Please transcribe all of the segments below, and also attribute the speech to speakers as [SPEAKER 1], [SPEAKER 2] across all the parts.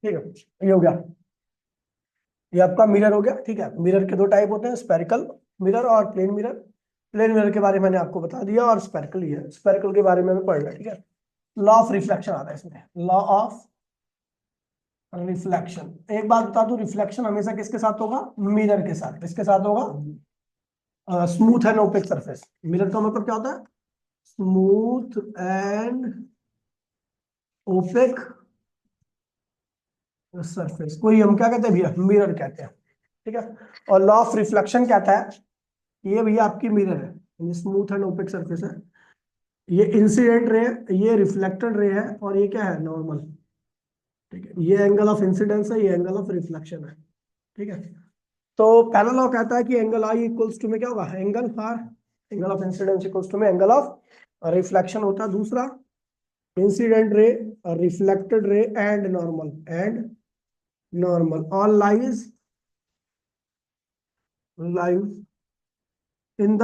[SPEAKER 1] ठीक है, ये हो गया, ये आपका मिरर हो गया। ठीक है, मिरर के दो टाइप होते हैं, स्पेरिकल मिरर और प्लेन मिरर। प्लेन मिरर के बारे में मैंने आपको बता दिया, और स्पेरिकल ही है, स्पेरिकल के बारे में हमें पढ़ना है। ठीक है, लॉ ऑफ रिफ्लेक्शन आता है इसमें, लॉ ऑफ रिफ्लेक्शन। एक बात बता दूं, रिफ्लेक्शन हमेशा किसके साथ होगा? मिरर के साथ। किसके साथ होगा? Smooth and opaque surface. Mirror का मतलब क्या होता है? स्मूथ एंड ओपेक सरफेस को ही हम क्या कहते हैं भैया? मिरर कहते हैं। ठीक है, और लॉ ऑफ रिफ्लेक्शन कहता है, ये भैया आपकी मिरर है, ये स्मूथ एंड ओपेक सरफेस है, ये इंसिडेंट रे है, ये रिफ्लेक्टेड रे है, और ये क्या है? नॉर्मल। ठीक है, ये एंगल ऑफ इंसिडेंस है, ये एंगल ऑफ रिफ्लेक्शन है। ठीक है, तो पहला लॉ कहता है कि एंगल आई इक्वल्स टू में क्या होगा? Angle R, angle of incidence equals to में एंगल ऑफ रिफ्लेक्शन होता है। दूसरा, incident ray, reflected ray and normal, all lies in the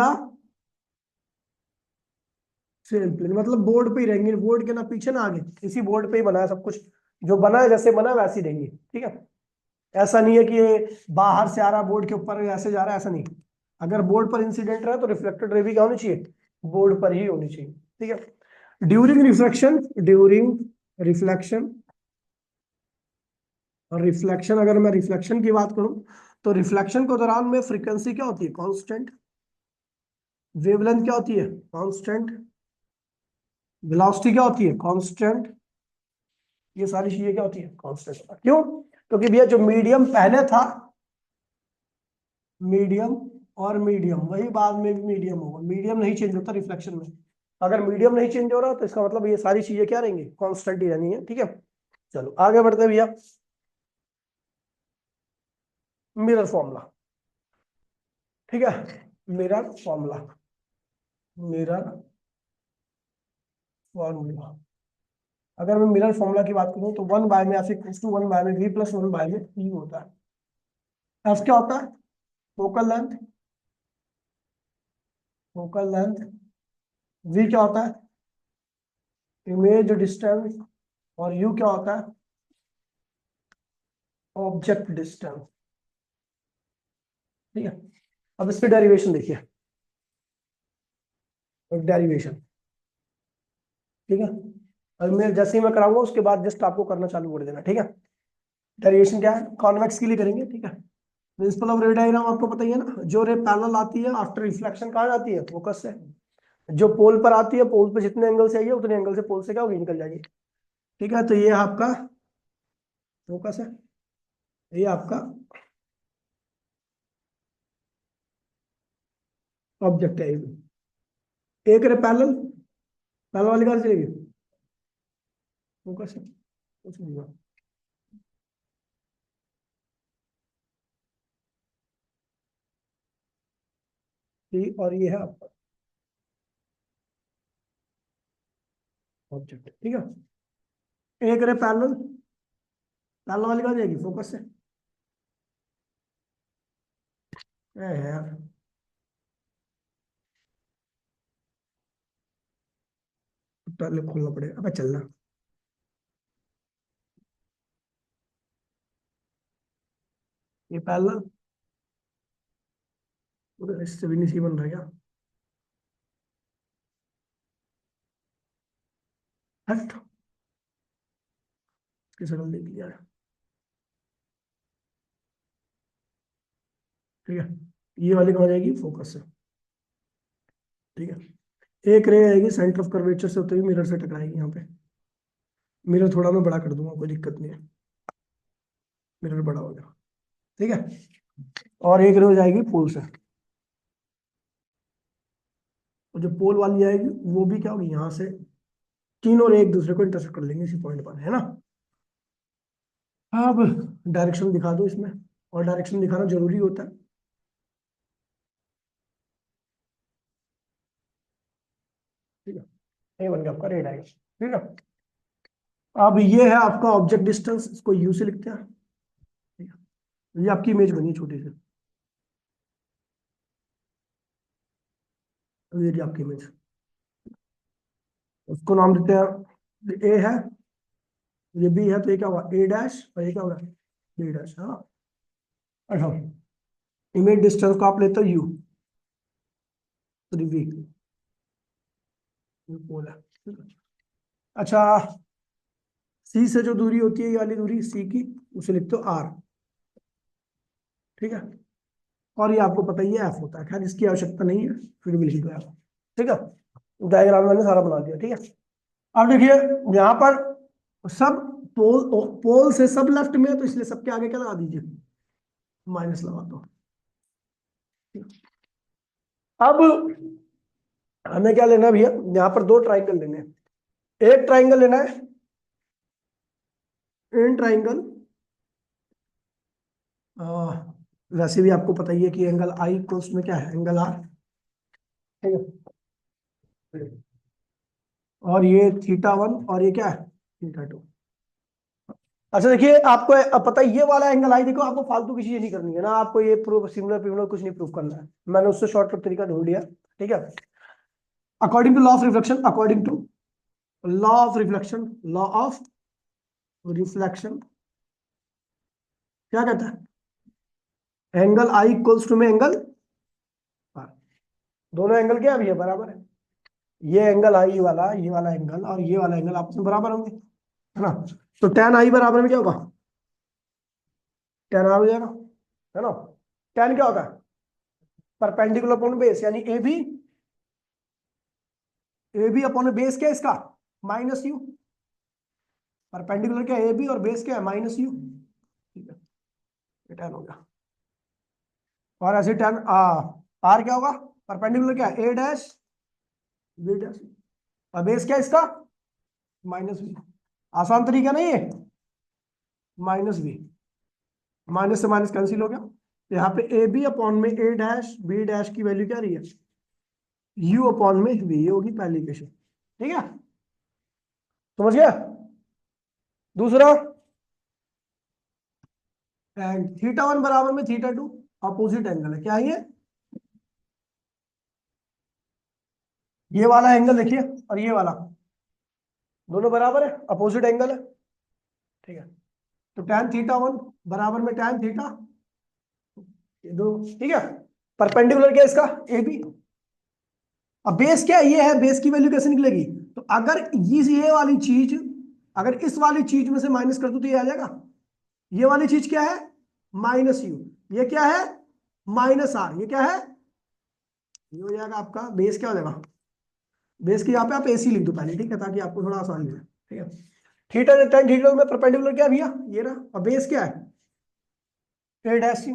[SPEAKER 1] same plane. मतलब बोर्ड पे ही रहेंगे, बोर्ड के ना पीछे ना आगे, इसी बोर्ड पे ही बना है सब कुछ, जो बना है जैसे बना है वैसे ही रहेंगे। ठीक है, ऐसा नहीं है कि ये बाहर से आ रहा बोर्ड के ऊपर ऐसे जा रहा है, ऐसा नहीं। अगर बोर्ड पर इंसिडेंट रहा तो रिफ्लेक्टेड रे भी क्या होनी चाहिए? बोर्ड पर ही होनी चाहिए। ठीक है, ड्यूरिंग रिफ्लेक्शन और रिफ्लेक्शन, अगर मैं रिफ्लेक्शन की बात करूं तो रिफ्लेक्शन के दौरान में फ्रीक्वेंसी क्या होती है? कांस्टेंट। वेवलेंथ क्या होती है? कांस्टेंट। वेलोसिटी क्या होती है? कांस्टेंट। ये सारी चीजें क्या होती है? कांस्टेंट। क्यों? क्योंकि भैया जो मीडियम पहले था, मीडियम और मीडियम वही बाद में भी मीडियम होगा, मीडियम नहीं चेंज होता रिफ्लेक्शन में। अगर मीडियम नहीं चेंज हो रहा तो इसका मतलब ये सारी चीजें क्या रहेंगी? कांस्टेंट ही रहनी है। ठीक है, चलो आगे बढ़ते हैं भैया। Mirror formula. ठीक है, मिरर फॉर्मूला, मिरर फॉर्मूला। अगर मैं मिरर फॉर्मूला की बात करूं तो 1 बाय में ऐसे इक्वल्स टू 1 बाय में v प्लस 1 बाय में e होता है। एफ क्या होता है? Focal length, focal length. v क्या होता है? Image distance. और u क्या होता है? Object distance. ठीक है, अब इसकी डेरिवेशन देखिए, डेरिवेशन। ठीक है, अब मैं जैसे ही मैं कराऊंगा उसके बाद जस्ट आपको करना चालू कर देना। ठीक है, डेरिवेशन क्या है? कॉन्वेक्स के लिए करेंगे। ठीक है, प्रिंसिपल ऑफ रे डायग्राम आपको पता ही है ना, जो रे पैरेलल आती है आफ्टर रिफ्लेक्शन कहाँ जाती है? फोकस से। जो पोल पर आती है, पोल पे जितने एंगल से आई है उतने एंगल से पोल से क्या होगी? निकल जाएगी। ठीक है, तो ये आपका फोकस है, ये आपका ऑब्जेक्ट है। एक रे पैरेलल, पैरेलल वाली कहाँ से चलेगी? फोकस है, कुछ नहीं हुआ। और ये है आपका ऑब्जेक्ट। ठीक है, एक रे पैरेलल, पैरेलल वाली कहाँ जाएगी? फोकस से। यार पहले खोलना पड़ेगा, अब चलना। ये पैरेलल, इससे भी नहीं सी बन रहा क्या? हट, इसकी शक्ल देख लिया। ठीक है, ये वाली कहाँ जाएगी? फोकस से। ठीक है, एक रे आएगी सेंटर ऑफ कर्वेचर से होते हुए मिरर से टकराएगी यहाँ पे। मिरर थोड़ा मैं बड़ा कर दूंगा, कोई दिक्कत नहीं है, मिरर बड़ा हो गया। ठीक है, और एक रे हो जाएगी पोल से, और जो पोल वाली आएगी वो भी क्या होगी? यहाँ से तीन और एक दूसरे को इंटरसेक्ट कर लेंगे इसी पॉइंट पर, है ना। अब डायरेक्शन दिखा दो इसमें, और डायरेक्शन दिखाना जरूरी होता है। ठीक है, ये बन गया आपका रे डायरेक्शन। ठीक है, अब ये है आपका ऑब्जेक्ट डिस्टेंस, इसको यू से लिखते हैं। ठीक है, ये आपकी इमेज बनी है छोटी सी, ये रही आपकी इमेज। उसको नाम देते हैं, ए है, ये बी है तो ये क्या हुआ ए डैश और ये क्या होगा बी डैश। हाँ अच्छा, इमेज डिस्टेंस को आप लेते हो यू, तो वी पोल है। अच्छा, सी से जो दूरी होती है ये वाली दूरी सी की, उसे लिखते हो आर, ठीक है। और ये आपको पता ही है एफ होता है, खैर इसकी आवश्यकता नहीं है, फिर भी लिख दो एफ, ठीक है। डायग्राम मैंने सारा बना दिया, ठीक है। अब देखिए यहाँ पर सब पोल, पोल से सब लेफ्ट में है, तो इसलिए सबके आगे क्या लगा दीजिए, माइनस लगा दो। अब हमें क्या लेना है भैया, यहाँ पर दो ट्राइंगल लेने हैं। एक ट्राइंगल लेना है इन ट्राइंगल, वैसे भी आपको पता ही है कि एंगल आई इक्वल्स में क्या है, एंगल आर, ठीक है। और ये थीटा 1 और ये क्या है थीटा 2। अच्छा देखिए, आपको पता है ये वाला एंगल आई, देखो आपको फालतू की चीजें नहीं करनी है ना, आपको ये प्रूफ सिमिलर कुछ नहीं प्रूफ करना है, मैंने उससे शॉर्टकट तरीका ढूंढ लिया, ठीक है। According to law of reflection, according to law of reflection, law of reflection क्या कहता है, एंगल आई इक्वल्स टू में एंगल आर, दोनों एंगल क्या भी है बराबर है। ये एंगल आई वाला, ये वाला एंगल और ये वाला एंगल आपस में बराबर होंगे, है ना। तो tan आई बराबर में क्या होगा, tan आर हो जाएगा, है ना। tan क्या होता है, परपेंडिकुलर अपॉन बेस, यानी ए बी अपॉन बेस क्या है इसका, माइनस यू। परपेंडिकुलर क्या है ए बी और बेस क्या है माइनस यू, ठीक है, ये tan हो गया। और ऐसे tan आर क्या होगा, परपेंडिकुलर क्या है ए डैश बी डैश, और बेस क्या है इसका माइनस बी। आसान तरीका नहीं है, माइनस बी, माइनस से माइनस कैंसिल हो गया, तो यहाँ पे ए बी अपॉन में ए डैश बी डैश की वैल्यू क्या रही है, यू अपॉन में वी, ये होगी पहली इक्वेशन, ठीक है, समझ गया। दूसरा, थीटा 1 बराबर में थीटा 2, अपोजिट एंगल है, क्या है ये वाला एंगल देखिए और ये वाला, दोनों बराबर है, अपोजिट एंगल है, ठीक है। तो tan θ1 बराबर में tan थीटा, ये दो, ठीक है। परपेंडिकुलर क्या है इसका ए बी, अब बेस क्या है ये है, बेस की वैल्यू कैसे निकलेगी, तो अगर ये वाली चीज, अगर इस वाली चीज में से माइनस कर दो तो ये आ जाएगा, ये वाली चीज क्या है माइनस यू, ये क्या है माइनस आर, ये क्या है, ये हो जाएगा आपका बेस, क्या हो जाएगा बेस के यहाँ पे आप एसी लिख दो पहले, ठीक है, ताकि आपको थोड़ा आसानी हो, ठीक है। थीटा tan थीटा में परपेंडिकुलर क्या भैया ये रहा, और बेस क्या है ए डैश सी,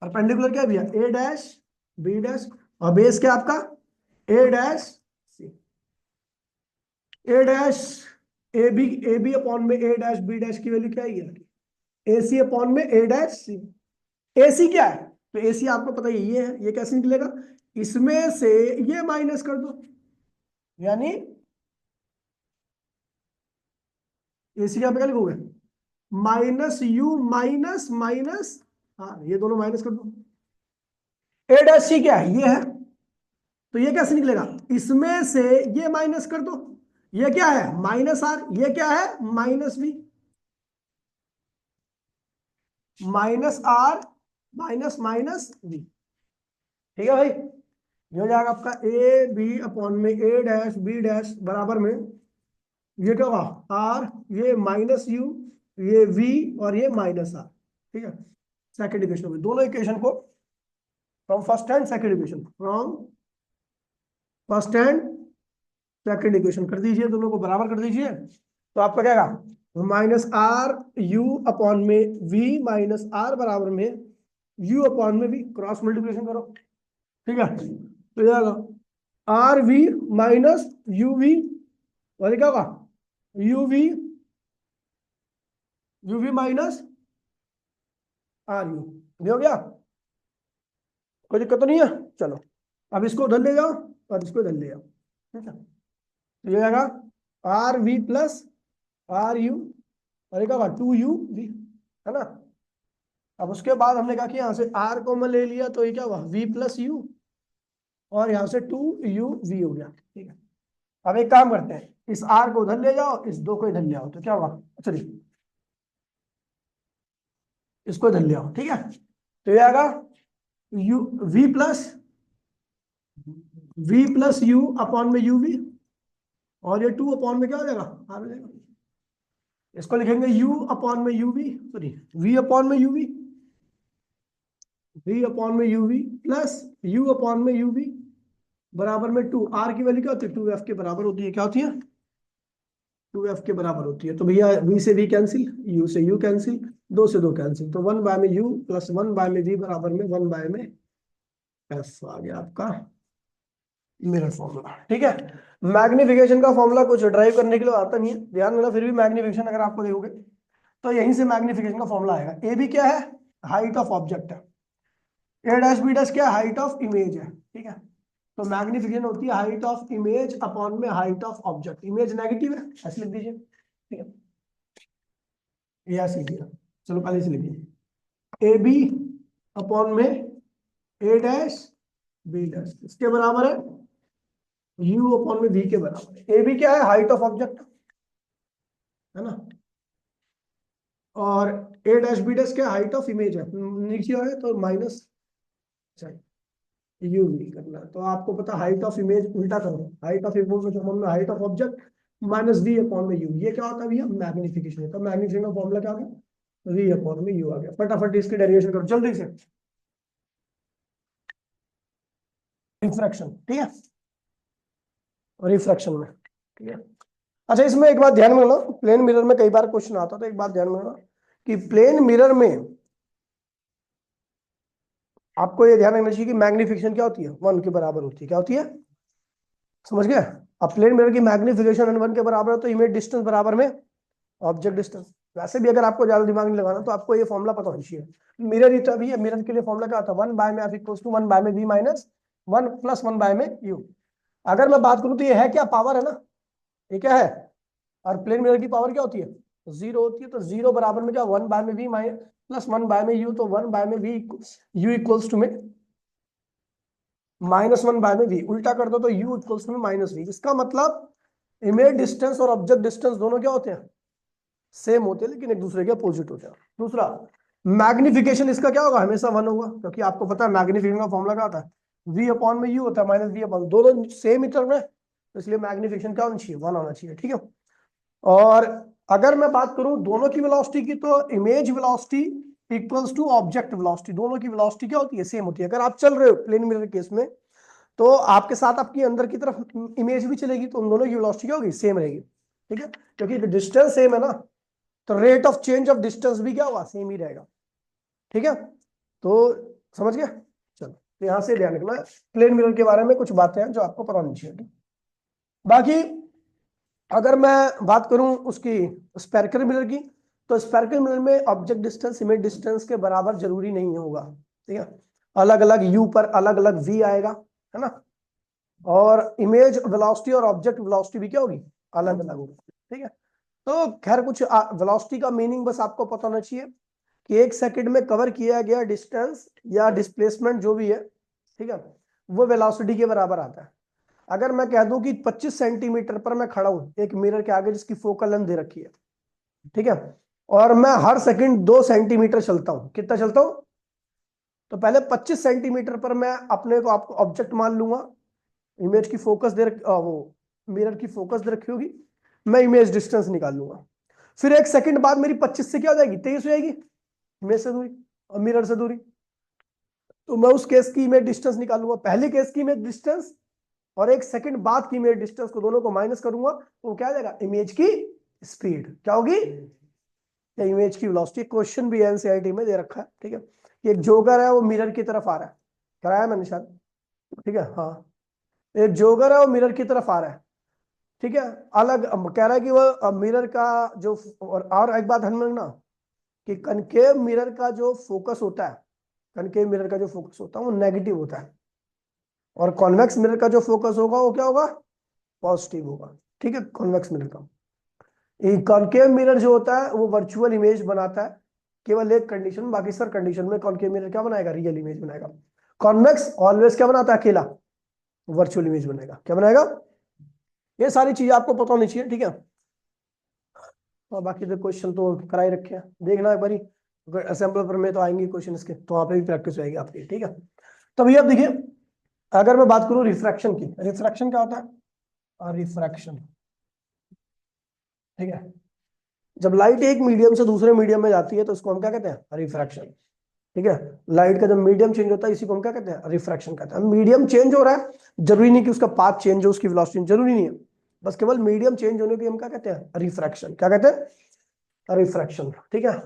[SPEAKER 1] परपेंडिकुलर क्या भैया ए डैश बी डैश, और बेस क्या आपका A dash C, A dash A B upon में ए डैश बी डैश की वैल्यू क्या है, ए सी अपॉन में ए डैश सी। ए सी क्या है, तो ए सी आपको पता ही ये है, ये कैसे निकलेगा, इसमें से ये माइनस कर दो, यानी ए सी क्या पे क्या लिखोगे, माइनस यू माइनस माइनस, हाँ ये दोनों माइनस कर दो, ए डैश सी क्या है ये है, तो ये कैसे निकलेगा, इसमें से ये माइनस कर दो, ये क्या है माइनस आर, ये क्या है minus B, minus R minus minus B, ठीक है भाई। ये हो जाएगा आपका ए बी अपॉन में ए डैश बी डैश बराबर में, ये क्या होगा आर, ये माइनस यू, ये वी और ये माइनस आर, ठीक है। सेकंड इक्वेशन में दोनों इक्वेशन को from first and second equation, from first and second equation कर दीजिए, दोनों को बराबर कर दीजिए, तो आपका क्या आएगा माइनस आर यू अपॉन में वी माइनस आर बराबर में यू अपॉन में वी, क्रॉस मल्टीप्लिकेशन करो, ठीक है, तो जाएगा R V minus U V, और क्या होगा U V minus R U, ये हो गया, कोई दिक्कत तो नहीं है। चलो अब इसको उधर ले जाओ और इसको इधर ले जाओ, ठीक है, तो ये आएगा R V plus R U, और एक होगा 2u v, है ना। अब उसके बाद हमने कहा कि यहाँ से r कॉमन ले लिया, तो ये क्या हुआ v प्लस यू, और यहाँ से 2u v हो गया, ठीक है। अब एक काम करते हैं, इस आर को उधर ले जाओ, इस दो को इधर ले आओ, तो क्या हुआ, चलिए इसको इधर ले आओ, ठीक है। तो ये आएगा U V plus U upon में यू वी, और ये 2 अपॉन में क्या हो जाएगा, आर हो जाएगा। इसको लिखेंगे u अपॉन में U V, sorry v upon में यू वी, v अपॉन में U V plus u upon में यू वी बराबर में 2, r की वैल्यू क्या होती है, 2f के बराबर होती है, क्या होती है, 2f के बराबर होती है। तो भैया v से v कैंसिल, u से u कैंसिल, 2 से 2 कैंसिल, तो 1 बाय में u प्लस 1 बाय में v बराबर में 1 बाय में f आ गया आपका मिरर फॉर्मूला, ठीक है। मैग्निफिकेशन का फॉर्मूला कुछ ड्राइव करने के लिए आता नहीं है, ध्यान देना, फिर भी मैग्निफिकेशन अगर आपको देखोगे तो यहीं से मैग्निफिकेशन का फॉर्मूला आएगा। ए बी क्या है, हाइट ऑफ ऑब्जेक्ट है, ए डैश बी डैश क्या है, हाइट ऑफ इमेज है, ठीक है। तो मैग्निफिकेशन होती है हाइट ऑफ इमेज अपॉन में height of object, image negative है, ऐसे लिख दीजिए, ठीक है, ये ऐसे लिखिए, चलो पहले से लिखिए, ए बी अपॉन में ए डैश बी डैश, इसके बराबर है u अपॉन में v के बराबर है। ए बी क्या है, हाइट ऑफ ऑब्जेक्ट है ना, और ए डैश बी डैश क्या, हाइट ऑफ इमेज है, नीचे है तो माइनस यू नहीं करना, तो आपको पता हाइट ऑफ इमेज उल्टा करो, हाइट ऑफ इमेज में height of object minus V upon में यू, ये क्या होता है भैया, मैग्निफिकेशन है। तो मैग्निफिकेशन का फॉर्मूला क्या आ गया, वी अपॉन में यू आ गया। फटाफट इसकी डेरिवेशन करो जल्दी से, रिफ्रैक्शन, ठीक है, रिफ्रैक्शन में, ठीक है। अच्छा, इसमें एक बात ध्यान में रखना, प्लेन मिरर में कई बार क्वेश्चन आता था, एक बात ध्यान में रखना कि प्लेन मिरर में आपको ये ध्यान रखना चाहिए कि मैग्निफिकेशन क्या होती है, 1 के बराबर होती है, क्या होती है, समझ गए। अब प्लेन मिरर की मैग्निफिकेशन 1 के बराबर है तो इमेज डिस्टेंस बराबर में ऑब्जेक्ट डिस्टेंस। वैसे भी अगर आपको ज्यादा दिमाग नहीं लगाना तो आपको ये फॉर्मूला पता होना चाहिए, मिरर ही तो भी है, मिरर के लिए फॉर्मूला क्या होता है, 1 बाय में एफ इक्वल्स टू 1 बाय में वी माइनस 1 प्लस 1 बाय में यू। अगर मैं बात करूं तो ये है क्या, पावर है ना, ये क्या है, और प्लेन मिरर की पावर क्या होती है, 0 होती है, तो 0 बराबर में क्या, 1 बाय में वी माइनस प्लस 1 बाय में यू, तो 1 बाय में वी यू इक्वल्स टू में -1 बाय में वी, उल्टा कर दो तो u equals to minus V. इसका मतलब इमेज डिस्टेंस और ऑब्जेक्ट डिस्टेंस दोनों क्या होते हैं, सेम होते हैं, लेकिन एक दूसरे के अपोजिट होते हैं। दूसरा, मैग्निफिकेशन इसका क्या होगा, हमेशा 1 होगा, क्योंकि आपको पता है मैग्निफिकेशन का फॉर्मूला क्या होता है, v अपॉन में u होता है माइनस v अपॉन, दोनों सेम ही टर्म है, तो इसलिए मैग्निफिकेशन क्या होना चाहिए, 1 होना चाहिए, ठीक है। और अगर मैं बात करूं दोनों की वेलोसिटी की, तो image velocity equals to object velocity, दोनों की वेलोसिटी क्या होती है, सेम होती है। अगर आप चल रहे हो प्लेन मिरर केस में, तो आपके साथ आपकी अंदर की तरफ इमेज भी चलेगी, तो उन दोनों की वेलोसिटी क्या होगी, सेम रहेगी, ठीक है, क्योंकि डिस्टेंस सेम है ना, तो rate of change of distance भी क्या होगा, सेम ही रहेगा, ठीक है। तो समझ गया, चलो, तो यहां से ध्यान रखना, प्लेन मिरर के बारे में कुछ बातें हैं जो आपको पता होनी चाहिए। बाकी अगर मैं बात करूं उसकी स्फेरिकल मिरर की, तो स्फेरिकल मिरर में ऑब्जेक्ट डिस्टेंस इमेज डिस्टेंस के बराबर जरूरी नहीं होगा, ठीक है, अलग अलग यू पर अलग अलग वी आएगा, है ना, और इमेज वेलोसिटी और ऑब्जेक्ट वेलोसिटी भी क्या होगी, अलग अलग होगी, ठीक है। तो खैर कुछ वेलोसिटी का मीनिंग बस आपको पता होना चाहिए कि 1 सेकंड में कवर किया गया डिस्टेंस या डिस्प्लेसमेंट जो भी है, ठीक है, वो वेलोसिटी के बराबर आता है। अगर मैं कह दूं कि 25 सेंटीमीटर पर मैं खड़ा हूं एक मिरर के आगे जिसकी फोकल लेंथ दे रखी है, ठीक है, और मैं हर सेकंड 2 सेंटीमीटर चलता हूं, कितना चलता हूं, तो पहले 25 सेंटीमीटर पर मैं अपने को आपको ऑब्जेक्ट मान लूंगा, इमेज की फोकस वो मिरर की फोकस दे रखी होगी, मैं इमेज डिस्टेंस निकाल लूंगा, फिर 1 सेकंड बाद मेरी 25 से क्या हो जाएगी, 23 हो जाएगी इमेज से दूरी और मिरर से दूरी, तो मैं उस केस की इमेज डिस्टेंस निकालूंगा, पहले केस की इमेज डिस्टेंस और 1 सेकंड बाद की इमेज डिस्टेंस को दोनों को माइनस करूंगा, तो क्या आ जाएगा, इमेज की स्पीड क्या होगी, या इमेज की वेलोसिटी। क्वेश्चन भी एनसीईआरटी में दे रखा है, ठीक है, एक जोगर है वो मिरर की तरफ आ रहा है, कराया मैंने शायद, ठीक है, हाँ, एक जोगर है वो मिरर की तरफ आ रहा है, ठीक है, अलग कह रहा है कि वो मिरर का जो, और एक बात ध्यान में रखना कि कनकेव मिरर का जो फोकस होता है, कनकेव मिरर का जो फोकस होता है वो नेगेटिव होता है, और कॉन्वेक्स मिरर का जो फोकस होगा वो क्या होगा, पॉजिटिव होगा, ठीक है, कॉन्वेक्स मिरर का। कॉन्केव मिरर जो होता है वो वर्चुअल इमेज बनाता है, केवल एक कंडीशन, बाकी सर कंडीशन में कॉन्केव मिरर क्या बनाएगा, रियल इमेज बनाएगा। कॉन्वेक्स ऑलवेज क्या बनाता है, अकेला वर्चुअल इमेज बनाएगा, क्या बनाएगा, ये सारी चीजें आपको पता होनी चाहिए, ठीक है। और बाकी तो क्वेश्चन तो कराई रखे हैं, देखना एक बारी असेंबलर पर में तो आएंगे क्वेश्चन इसके, तो वहां पे भी प्रैक्टिस होगी आपकी, ठीक है। तो भैया अब देखिए, अगर मैं बात करूं रिफ्रैक्शन की, रिफ्रैक्शन क्या होता है? रिफ्रैक्शन, ठीक है। जब लाइट एक मीडियम से दूसरे मीडियम में जाती है तो उसको हम क्या कहते हैं? रिफ्रैक्शन, ठीक है। लाइट का जब मीडियम चेंज होता है इसी को हम क्या कहते हैं? रिफ्रैक्शन कहते हैं। मीडियम चेंज हो रहा है, जरूरी नहीं कि उसका पाथ चेंज हो, उसकी वेलोसिटी जरूरी नहीं है, बस केवल मीडियम चेंज होने की हम क्या कहते हैं? रिफ्रैक्शन। क्या कहते हैं? रिफ्रैक्शन, ठीक है।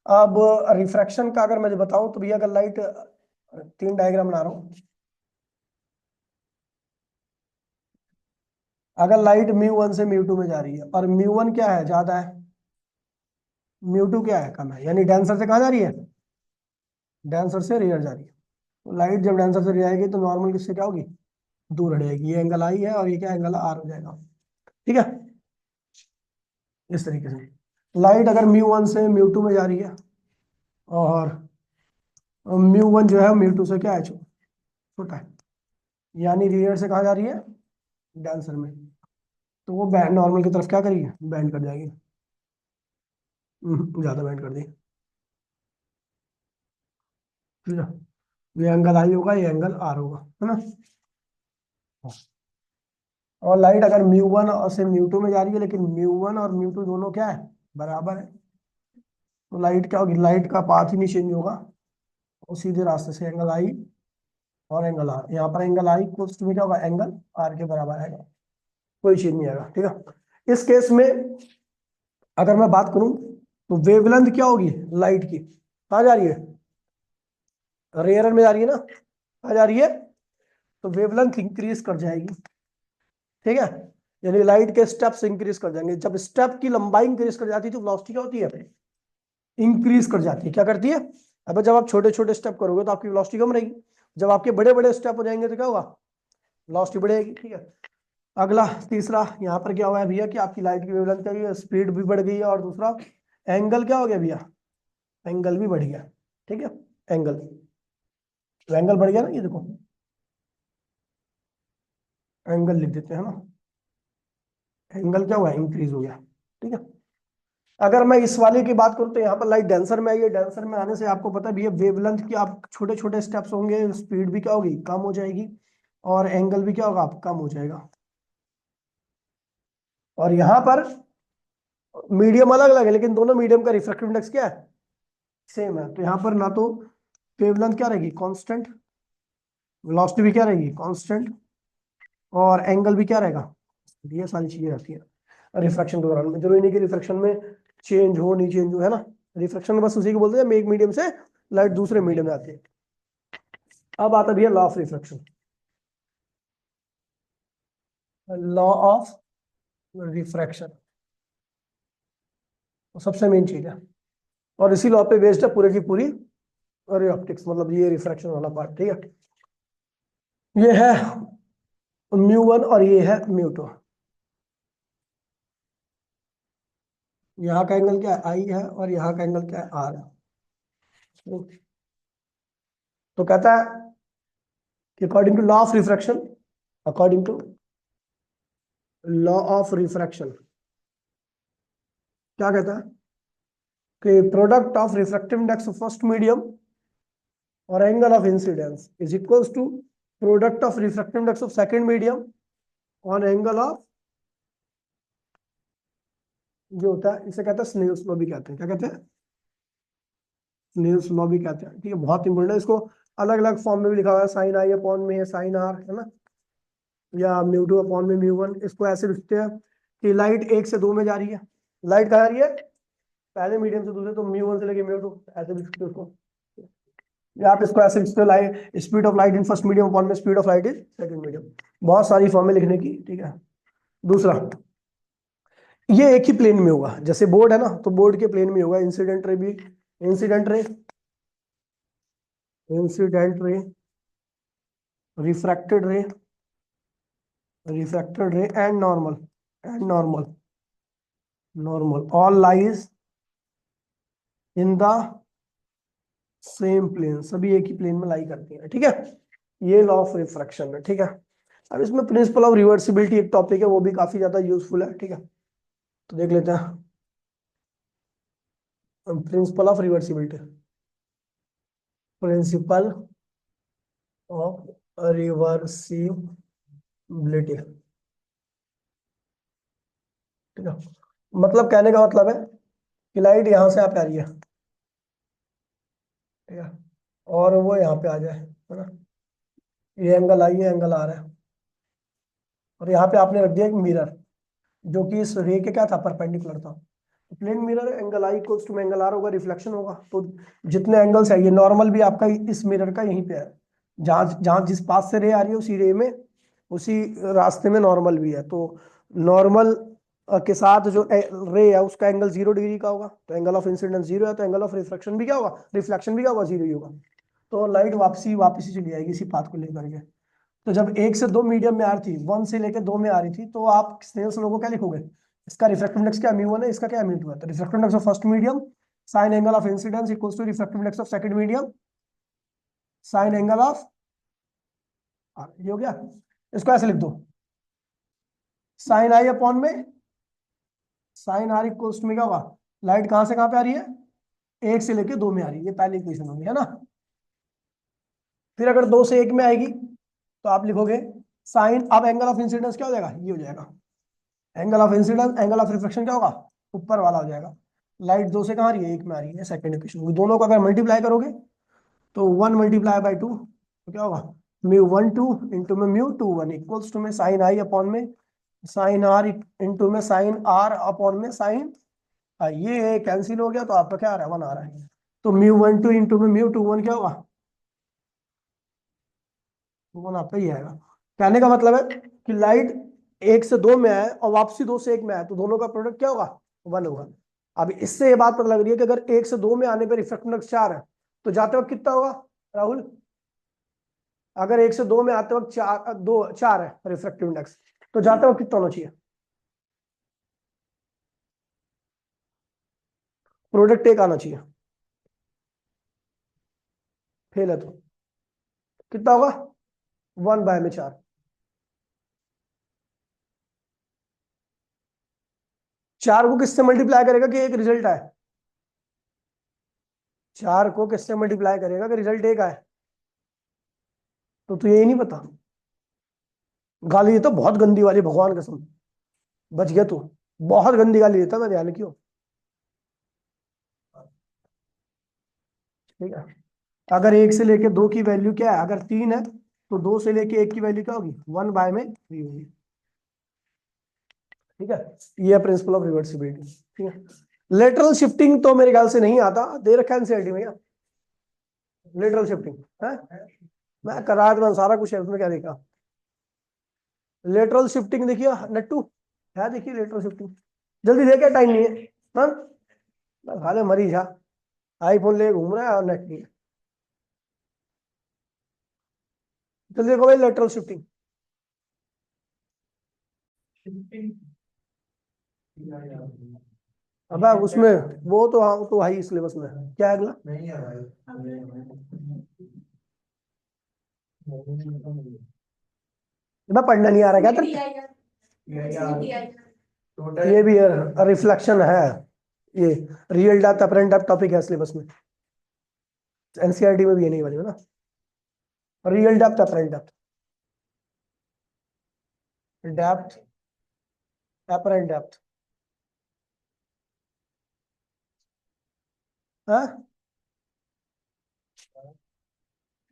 [SPEAKER 1] अब रिफ्रैक्शन का अगर मैं बताऊं तो भैया, अगर लाइट, तीन डायग्राम बना रहा हूं, अगर लाइट म्यू 1 से म्यू 2 में जा रही है और म्यू 1 क्या है? ज्यादा है, म्यू 2 क्या है? कम है, यानी डेंसर से कहाँ जा रही है? डेंसर से रेयर जा रही है। तो लाइट जब डेंसर से रेयर आएगी तो नॉर्मल किससे क्या होगी? दूर हटेगी। ये एंगल आई है और ये क्या एंगल आर हो जाएगा, ठीक है। इस तरीके से लाइट अगर म्यू 1 से म्यू 2 में जा रही है और म्यू 1 जो है म्यू 2 से क्या है? छोटा है, यानी रेयर से कहाँ जा रही है? डेंसर में। तो वो बैंड नॉर्मल की तरफ क्या करेगी? बैंड कर जाएगी। ज्यादा बैंड कर दी, ठीक है। ये एंगल आई होगा, ये एंगल आर होगा, है ना। और लाइट अगर म्यू 1 से म्यू 2 में जा रही है, लेकिन म्यू 1 और म्यू 2 दोनों क्या है? बराबर है। तो लाइट क्या होगी? लाइट का पाथ ही नहीं चेंज होगा, वो सीधे रास्ते से एंगल आई और एंगल आर, यहाँ पर एंगल आई कुछ में क्या होगा? एंगल आर के बराबर आएगा, कोई चेंज नहीं आएगा, ठीक है। इस केस में अगर मैं बात करूं तो वेवलेंथ क्या होगी लाइट की? कहाँ जा रही है? रेयर में जा रही है ना, कहाँ जा रही है? तो वेवलेंथ इंक्रीज कर जाएगी, ठीक है। यानी लाइट के स्टेप्स इंक्रीज कर जाएंगे। जब स्टेप की लंबाई इंक्रीज कर जाती है तो वेलोसिटी क्या होती है? इंक्रीज कर जाती है। क्या करती है? अब जब आप छोटे छोटे स्टेप करोगे तो आपकी वेलोसिटी कम रहेगी, जब आपके बड़े बड़े स्टेप हो जाएंगे तो क्या होगा? वेलोसिटी बढ़ेगी, ठीक है। अगला तीसरा यहाँ पर क्या हुआ है भैया कि आपकी लाइट की वेवलेंथ क्या है? स्पीड भी बढ़ गई है, और दूसरा एंगल क्या हो गया भैया? एंगल भी बढ़ गया, ठीक है। एंगल, तो एंगल बढ़ गया ना, ये देखो एंगल लिख देते हैं ना, एंगल क्या हुआ? इंक्रीज हो गया, ठीक है। अगर मैं इस वाले की बात करूं तो यहाँ पर लाइट डेंसर में आई है, डेंसर में आने से आपको पता है भैया वेवलेंथ की आप छोटे छोटे स्टेप्स होंगे, स्पीड भी क्या होगी? कम हो जाएगी, और एंगल भी क्या होगा? आप कम हो जाएगा। और यहाँ पर मीडियम अलग अलग है, लेकिन दोनों मीडियम का रिफ्रैक्टिव इंडेक्स क्या है? सेम है। तो यहाँ पर ना तो वेवलेंथ क्या रहेगी? कांस्टेंट, वेलोसिटी भी क्या रहेगी? कांस्टेंट, और एंगल भी क्या रहेगा? ये सारी चीजें रहती है रिफ्रैक्शन के दौरान में। जरूरी नहीं कि रिफ्रैक्शन में चेंज हो, नहीं चेंज हो, है ना। रिफ्रैक्शन में बस उसी को बोलते हैं एक मीडियम से लाइट दूसरे मीडियम में आती है। अब आता भी है law of refraction, law of refraction सबसे मेन चीज है, और इसी लॉ पे बेस्ड है पूरी की पूरी रे ऑप्टिक्स, मतलब ये रिफ्रैक्शन वाला पार्ट, ठीक है। ये है म्यू 1 और ये है म्यू 2। यहाँ का एंगल क्या है? आई है, और यहाँ का एंगल क्या है? आर है। तो कहता है कि according to law of refraction, according to law of refraction क्या कहता है कि product of refractive index of first medium और angle of incidence is equals to product of refractive index of second medium on angle of, जो होता है इसे कहते हैं स्नेल्स लॉ भी कहते हैं। क्या कहते हैं? स्नेल्स लॉ भी कहते हैं, ठीक है। बहुत इंपॉर्टेंट है, इसको अलग अलग फॉर्म में भी लिखा हुआ है, साइन आई अपॉन में है साइन आर, है ना, या म्यू 2 अपॉन में म्यू 1। इसको ऐसे लिखते हैं कि लाइट 1 से 2 में जा रही है, लाइट कहाँ जा रही है? पहले मीडियम से दूसरे, तो म्यू 1 से लेके म्यू 2, ऐसे लिख सकते हो उसको। या आप इसको ऐसे लिख सकते हो, light speed of light in first medium upon में speed of light in second medium. बहुत सारी फॉर्में लिखने की, ठीक है। दूसरा, ये एक ही प्लेन में होगा, जैसे बोर्ड है ना, तो बोर्ड के प्लेन में होगा। इंसिडेंट रे भी, incident ray, incident ray, refracted ray, refracted ray and normal, and normal, normal all lies in the same plane, सभी एक ही प्लेन में लाई करती हैं, ठीक है। ये लॉ ऑफ रिफ्रैक्शन है, ठीक है। अब इसमें प्रिंसिपल ऑफ रिवर्सिबिलिटी एक टॉपिक है, वो भी काफी ज्यादा यूजफुल है, ठीक है, तो देख लेते हैं principle of reversibility. Principle of reversibility, ठीक है, मतलब कहने का मतलब है कि लाइट यहां से यहाँ पे आ रही है, ठीक है, और वो यहाँ पे आ जाए, है ना, ये एंगल आई, ये एंगल आ रहा है, और यहाँ पे आपने रख दिया एक मिरर जो कि इस रे के क्या था, परपेंडिकुलर था। तो plane mirror, angle I equals to angle R होगा, रिफ्लेक्शन होगा, तो जितने एंगल्स है, ये नॉर्मल भी आपका इस मिरर का यहीं पे है, जहां जहां जिस पास से रे आ रही है उसी रे में, उसी रास्ते में नॉर्मल भी है, तो नॉर्मल के साथ जो रे है उसका एंगल 0 डिग्री का होगा, तो एंगल ऑफ इंसिडेंस 0 है, तो एंगल ऑफ रिफ्लेक्शन भी क्या होगा, रिफ्लेक्शन भी क्या होगा, 0 ही होगा। तो लाइट वापसी वापसी चली आएगी इसी पाथ को लेकर के। तो जब 1 से 2 मीडियम में आ रही थी, 1 से लेकर 2 में आ रही थी, तो आप स्नेल्स लॉ को क्या लिखोगे, इसका रिफ्रैक्टिव इंडेक्स क्या म्यू वन है, इसका क्या म्यू टू है, तो refractive index of first medium sine angle of incidence equals to refractive index of second medium sine angle of, ये हो गया। इसको ऐसे लिख दो, साइन आई अपॉन में साइन आर इक्वल्स टू में क्या होगा, लाइट कहां से कहां पे आ रही है, 1 से लेके 2 में आ रही है, ये पहली इक्वेशन होगी, है ना। फिर अगर 2 से 1 में आएगी तो आप लिखोगे साइन, अब एंगल ऑफ इंसिडेंस क्या हो जाएगा, ये हो जाएगा, angle of incidence, angle of reflection क्या होगा, ऊपर वाला हो जाएगा। लाइट 2 से कहाँ आ रही है, 1 में आ रही है, सेकंड इक्वेशन, दोनों को अगर मल्टीप्लाई करोगे तो 1 × 2 तो क्या होगा, μ12 इंटू में μ21 इक्वल्स टू में साइन आई अपॉन में साइन आर इंटू में साइन आर अपॉन में साइन, ये कैंसिल हो गया, तो आपका क्या आ रहा है, 1 आ रहा है, तो μ12 इंटू में μ21 क्या होगा, 1 आपका ही आएगा। कहने का मतलब है कि लाइट 1 से 2 में आए और वापसी 2 से 1 में आए, तो दोनों का प्रोडक्ट क्या होगा, 1 होगा। अब इससे ये बात पता लग रही है कि अगर 1 से 2 में आने पर रिफ्रैक्टिव इंडेक्स 4 है, तो जाते वक्त कितना होगा राहुल, अगर 1 से 2 में आते वक्त 4 है रिफ्रैक्टिव इंडेक्स, तो जाते वक्त कितना होना चाहिए, प्रोडक्ट 1 आना चाहिए, फेल है तो कितना होगा, 1/4। 4 को किससे मल्टीप्लाई करेगा कि एक रिजल्ट आए, 4 को किससे मल्टीप्लाई करेगा कि रिजल्ट 1 आए, तो यही नहीं पता, गाली देता बहुत गंदी वाली, भगवान कसम, बच गया तू, बहुत गंदी गाली देता मैं, ध्यान क्यों, ठीक है। अगर 1 से लेके 2 की वैल्यू क्या है, अगर 3 है तो 2 से लेके 1 की वैल्यू क्या होगी, 1/3 होगी, ठीक है। ये प्रिंसिपल ऑफ रिवर्सिबिलिटी, ठीक है। लेटरल शिफ्टिंग तो मेरे ख्याल से नहीं आता, दे रखा है एनसीईआरटी में क्या, लेटरल शिफ्टिंग है, मैं करा था सारा कुछ है उसमें, क्या देखा, लेटरल शिफ्टिंग देखिए नट्टू, है देखिए लेटरल शिफ्टिंग, जल्दी देखिए, टाइम नहीं है, हाँ, खाले मरीज है, आईफोन ले घूम रहा है और नेट नहीं है, जल्दी देखो भाई लेटरल शिफ्टिंग। अब उसमें वो तो, हाँ तो हाई सिलेबस में क्या है अगला, मैं पढ़ना नहीं आ रहा क्या ये भी रिफ्लेक्शन है, ये real depth apparent depth topic है सिलेबस में, एनसीईआरटी में भी ये नहीं बनी है ना, real depth apparent depth, depth apparent depth,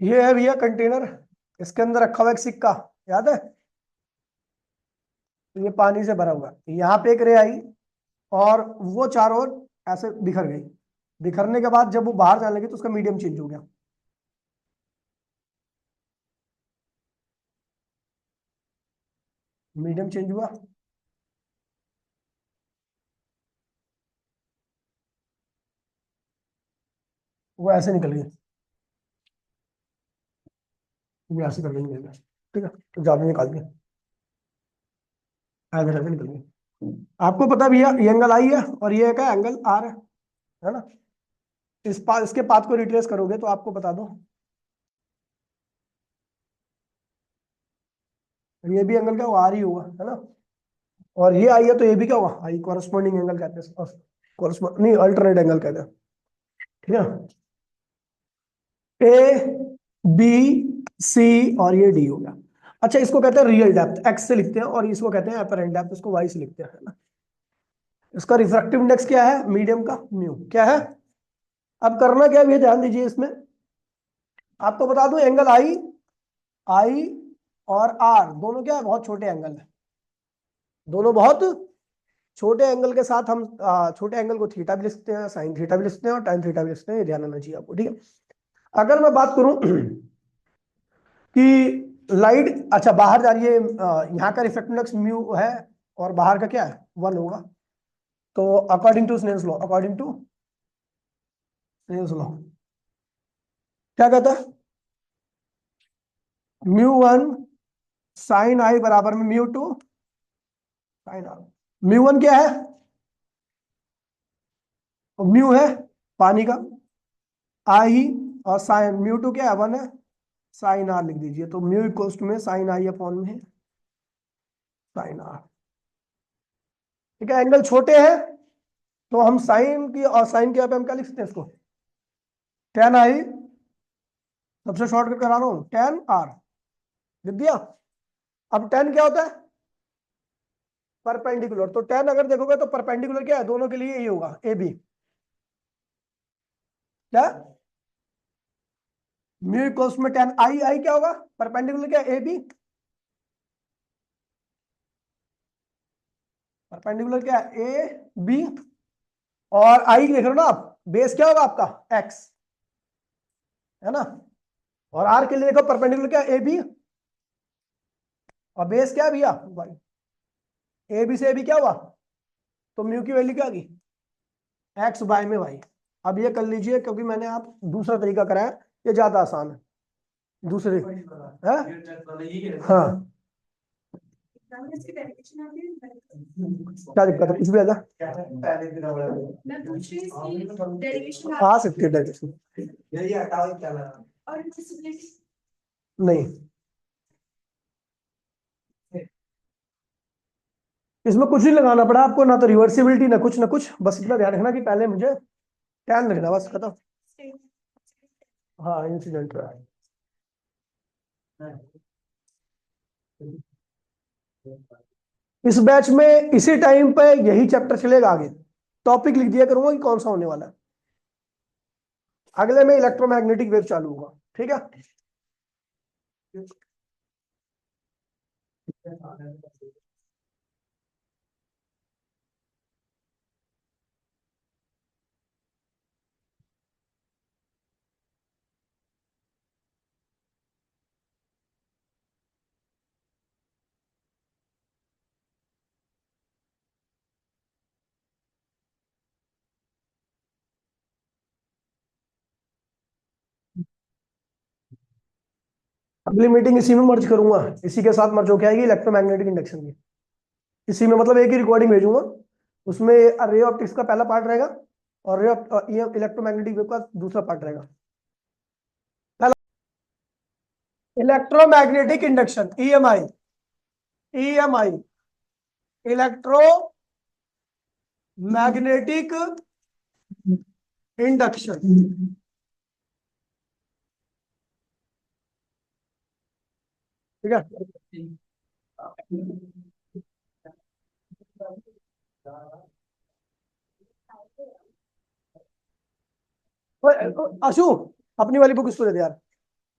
[SPEAKER 1] ये है भैया कंटेनर, इसके अंदर रखा हुआ एक सिक्का, याद है, ये पानी से भरा हुआ है, यहाँ पे एक रे आई और वो चारों ओर ऐसे बिखर गई, बिखरने के बाद जब वो बाहर जाने लगी तो उसका मीडियम चेंज हो गया, मीडियम चेंज हुआ, वो ऐसे निकल गई, वो ऐसे करके निकल गया, ठीक है, तो ज्यादा निकाल दिया, ऐसे करके निकल गई। आपको पता भी है ये एंगल आई है और ये का एंगल आर है ना, इसके पाथ को रिट्रेस करोगे तो आपको बता दो, ये भी एंगल क्या होगा, आर ही होगा, है ना। और ये आई है तो ये भी क्या होगा, आई। कॉरस्पॉन्डिंग एंगल कहते हैं, कॉरस्पॉन्ड नहीं, अल्टरनेट एंगल कहते हैं, ठीक है। ए, बी, सी और ये डी हो गया। अच्छा, इसको कहते हैं रियल डेप्थ, एक्स से लिखते हैं, और इसको कहते हैं अपरेंट डेप्थ, इसको वाई से लिखते हैं, है ना। इसका रिफ्रैक्टिव इंडेक्स क्या है, मीडियम का म्यू क्या है। अब करना क्या है, ये ध्यान दीजिए इसमें। आपको बता दूं, एंगल आई, आई और आर दोनों क्या है, बहुत छोटे एंगल है। दोनों बहुत छोटे एंगल के साथ हम छोटे एंगल को थीटा भी लिख सकते हैं, साइन थीटा भी लिख सकते हैं, और टाइम थीटा भी लिख सकते हैं, ये ध्यान रखना चाहिए आपको, ठीक है। अगर मैं बात करूं कि लाइट, अच्छा बाहर जा रही है, यहाँ का रिफ्लेक्टिव इंडेक्स म्यू है, और बाहर का क्या है, 1 होगा। तो according to Snell's law, according to Snell's law क्या कहता है, म्यू 1 साइन आई बराबर में म्यू 2 साइन आर। म्यू 1 क्या है, म्यू है पानी का, आई, और साइन म्यू 2 क्या है, 1 है, साइन आर लिख दीजिए। तो म्यू इक्वल्स टू में साइन आई अपॉन में साइन आर, ठीक है। एंगल छोटे हैं तो हम साइन की, और साइन के यहाँ पे हम क्या लिख सकते हैं इसको, टेन आई, सबसे शॉर्टकट करा रहा हूं, टेन आर लिख दिया। अब टेन क्या होता है, परपेंडिकुलर। तो टेन अगर देखोगे तो परपेंडिकुलर क्या है, दोनों के लिए यही होगा, ए बी। क्या, म्यू इक्वल्स में टेन आई, आई क्या होगा, परपेंडिकुलर क्या, ए बी। परपेंडिकुलर क्या है, ए बी। और आई देख रहे हो ना आप, बेस क्या होगा आपका, एक्स, है ना। और आर के लिए देखो, परपेंडिकुलर क्या है, ए बी, और बेस क्या है भैया, वाई। ए बी से ए बी क्या हुआ, तो म्यू की वैल्यू क्या आ गई, एक्स बाय में वाई। अब ये कर लीजिए, क्योंकि मैंने आप दूसरा तरीका कराया, ये ज्यादा आसान है, दूसरे है, हाँ। क्या दिक्कत है, कुछ भी आ जा, आ सकती है डायरेक्शन, नहीं। इसमें कुछ नहीं लगाना पड़ा आपको, ना तो रिवर्सिबिलिटी ना कुछ, बस इतना ध्यान रखना कि पहले मुझे टैन लिखना, बस खत्म। हाँ, इंसिडेंट रहा है। इस बैच में इसी टाइम पे यही चैप्टर चलेगा आगे। टॉपिक लिख दिया करूंगा कि कौन सा होने वाला है। अगले में इलेक्ट्रोमैग्नेटिक वेव चालू होगा, ठीक है। अगली मीटिंग इसी में मर्ज करूंगा, इसी के साथ मर्ज होके आएगी इलेक्ट्रोमैग्नेटिक इंडक्शन की। इसी में मतलब एक ही रिकॉर्डिंग भेजूंगा, उसमें रे ऑप्टिक्स का पहला पार्ट रहेगा, और रे इलेक्ट्रोमैग्नेटिक वेव का दूसरा पार्ट रहेगा। Electromagnetic induction, EMI, EMI, electro magnetic induction, ठीक है। आशु, अपनी वाली बुक इसको दे दे यार,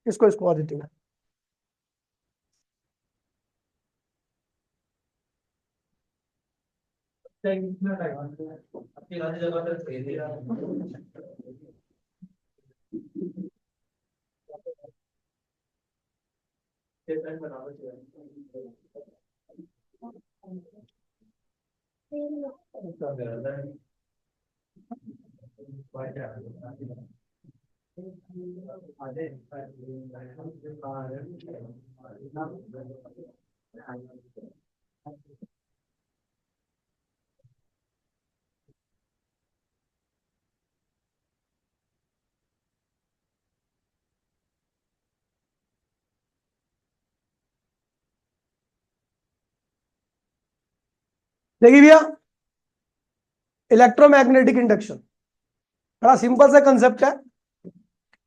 [SPEAKER 1] इसको इसको आदित्य में। देखिए भैया, इलेक्ट्रोमैग्नेटिक इंडक्शन बड़ा सिंपल सा कंसेप्ट है